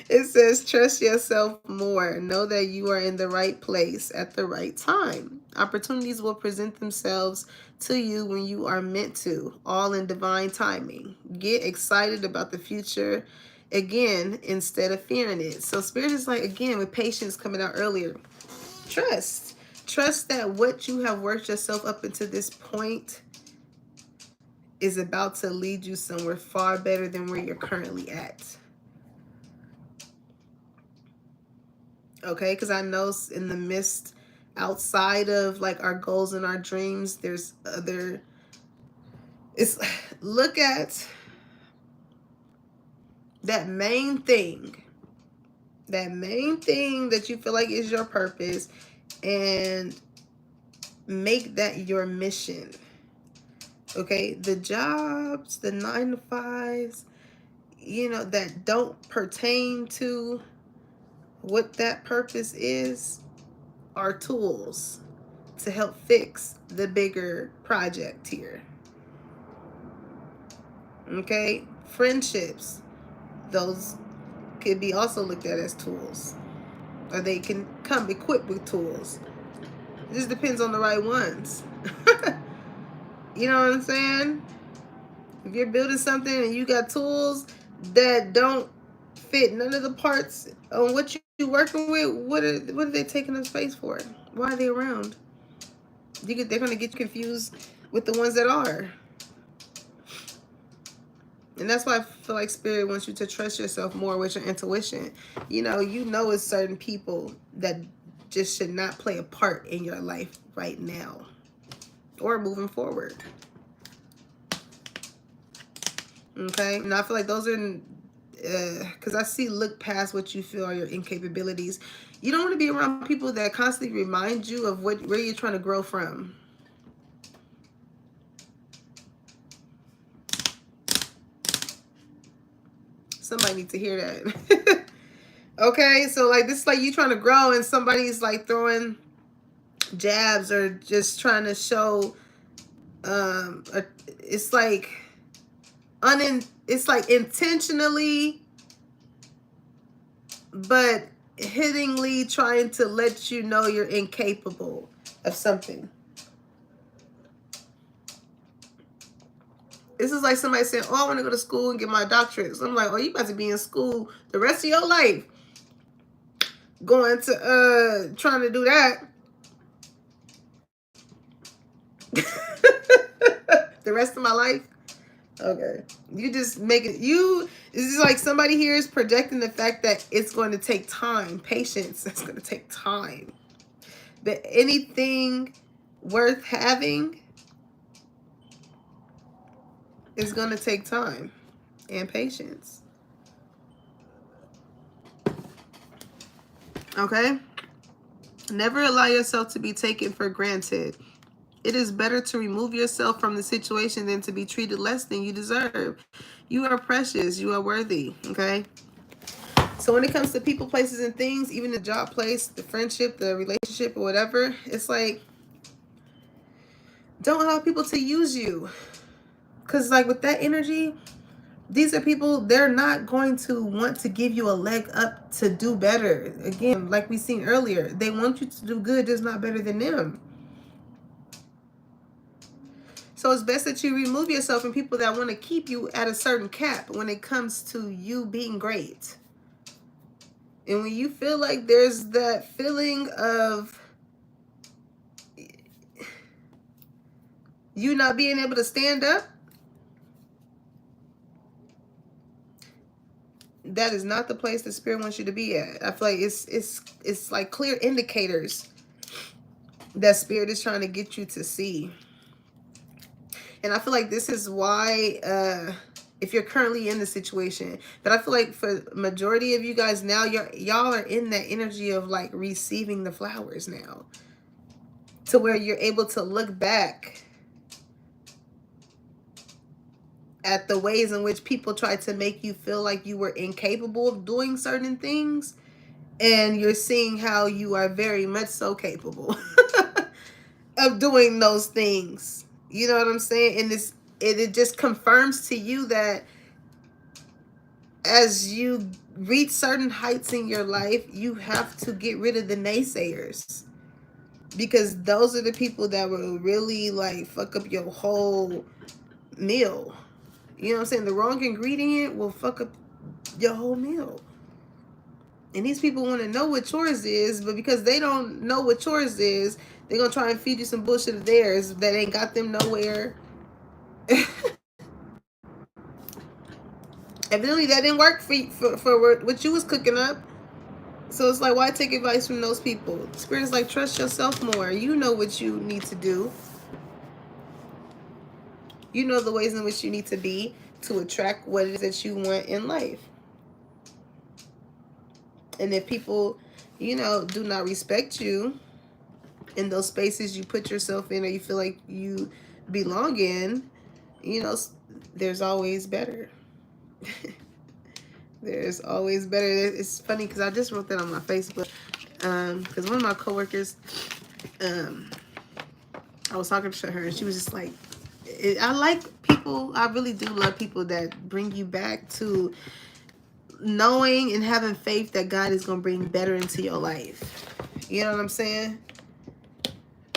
It says, trust yourself more. Know that you are in the right place at the right time. Opportunities will present themselves to you when you are meant to, all in divine timing. Get excited about the future again instead of fearing it. So Spirit is like, again, with patience coming out earlier, trust. Trust that what you have worked yourself up into this point is about to lead you somewhere far better than where you're currently at. Okay, because I know in the midst, outside of like our goals and our dreams, there's other, it's, look at that main thing that you feel like is your purpose, and make that your mission. Okay, the jobs, the 9 to 5s, you know, that don't pertain to what that purpose is, are tools to help fix the bigger project here. Okay, friendships, those could be also looked at as tools, or they can come equipped with tools. It just depends on the right ones. You know what I'm saying? If you're building something and you got tools that don't fit none of the parts on what you're working with, what are they taking up space for? Why are they around? They're going to get confused with the ones that are. And that's why I feel like Spirit wants you to trust yourself more with your intuition. You know it's certain people that just should not play a part in your life right now or moving forward. Okay? And I feel like those are, because I see look past what you feel are your incapabilities. You don't want to be around people that constantly remind you of where you're trying to grow from. Somebody needs to hear that. Okay, so like this is like you trying to grow and somebody's like throwing jabs or just trying to show it's like intentionally but hittingly trying to let you know you're incapable of something. This is like somebody saying, oh, I want to go to school and get my doctorate. So I'm like, oh, you about to be in school the rest of your life going to trying to do that. The rest of my life. Okay, you just make it. This is like somebody here is projecting the fact that it's going to take time, patience. It's going to take time. That anything worth having is going to take time and patience. Okay? Never allow yourself to be taken for granted. It is better to remove yourself from the situation than to be treated less than you deserve. You are precious. You are worthy. Okay? So when it comes to people, places, and things, even the job place, the friendship, the relationship, or whatever, it's like, don't allow people to use you. Because like with that energy, these are people, they're not going to want to give you a leg up to do better. Again, like we seen earlier, they want you to do good, just not better than them. So it's best that you remove yourself from people that want to keep you at a certain cap when it comes to you being great. And when you feel like there's that feeling of you not being able to stand up, that is not the place the spirit wants you to be at. I feel like it's like clear indicators that spirit is trying to get you to see. And I feel like this is why if you're currently in the situation, but I feel like for majority of you guys now, y'all are in that energy of like receiving the flowers now, to where you're able to look back at the ways in which people tried to make you feel like you were incapable of doing certain things, and you're seeing how you are very much so capable of doing those things. You know what I'm saying? And it just confirms to you that as you reach certain heights in your life, you have to get rid of the naysayers, because those are the people that will really like fuck up your whole meal. You know what I'm saying? The wrong ingredient will fuck up your whole meal. And these people want to know what yours is, but because they don't know what yours is, they're going to try and feed you some bullshit of theirs that ain't got them nowhere. Evidently, that didn't work for what you was cooking up. So it's like, why take advice from those people? Spirit is like, trust yourself more. You know what you need to do. You know the ways in which you need to be to attract what it is that you want in life. And if people, you know, do not respect you in those spaces you put yourself in, or you feel like you belong in, you know, there's always better. There's always better. It's funny because I just wrote that on my Facebook. Because one of my coworkers, I was talking to her and she was just like, I like people, I really do love people that bring you back to knowing and having faith that God is going to bring better into your life. You know what I'm saying?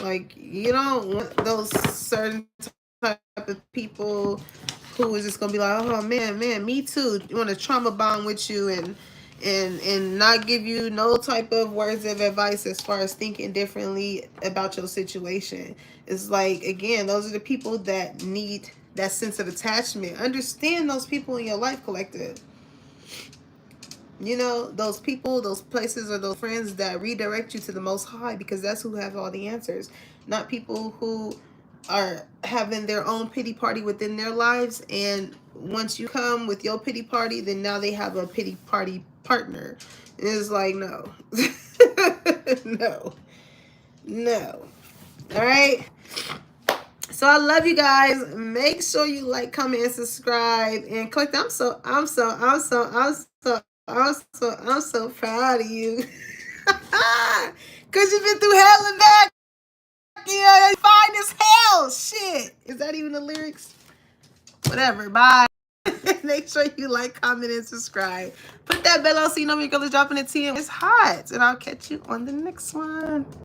Like, you don't want those certain type of people who is just going to be like, oh man, me too. You want to trauma bond with you and not give you no type of words of advice as far as thinking differently about your situation. It's like, again, those are the people that need that sense of attachment. Understand those people in your life, collective. You know, those people, those places, or those friends that redirect you to the Most High, because that's who have all the answers. Not people who are having their own pity party within their lives, and once you come with your pity party, then now they have a pity party partner. And it's like, no. No. All right? So I love you guys. Make sure you like, comment, and subscribe, and click. I'm so proud of you. Cause you've been through hell and back. Yeah, fine as hell. Shit. Is that even the lyrics? Whatever. Bye. Make sure you like, comment, and subscribe. Put that bell on so you know when your girl is dropping a TM. It's hot. And I'll catch you on the next one.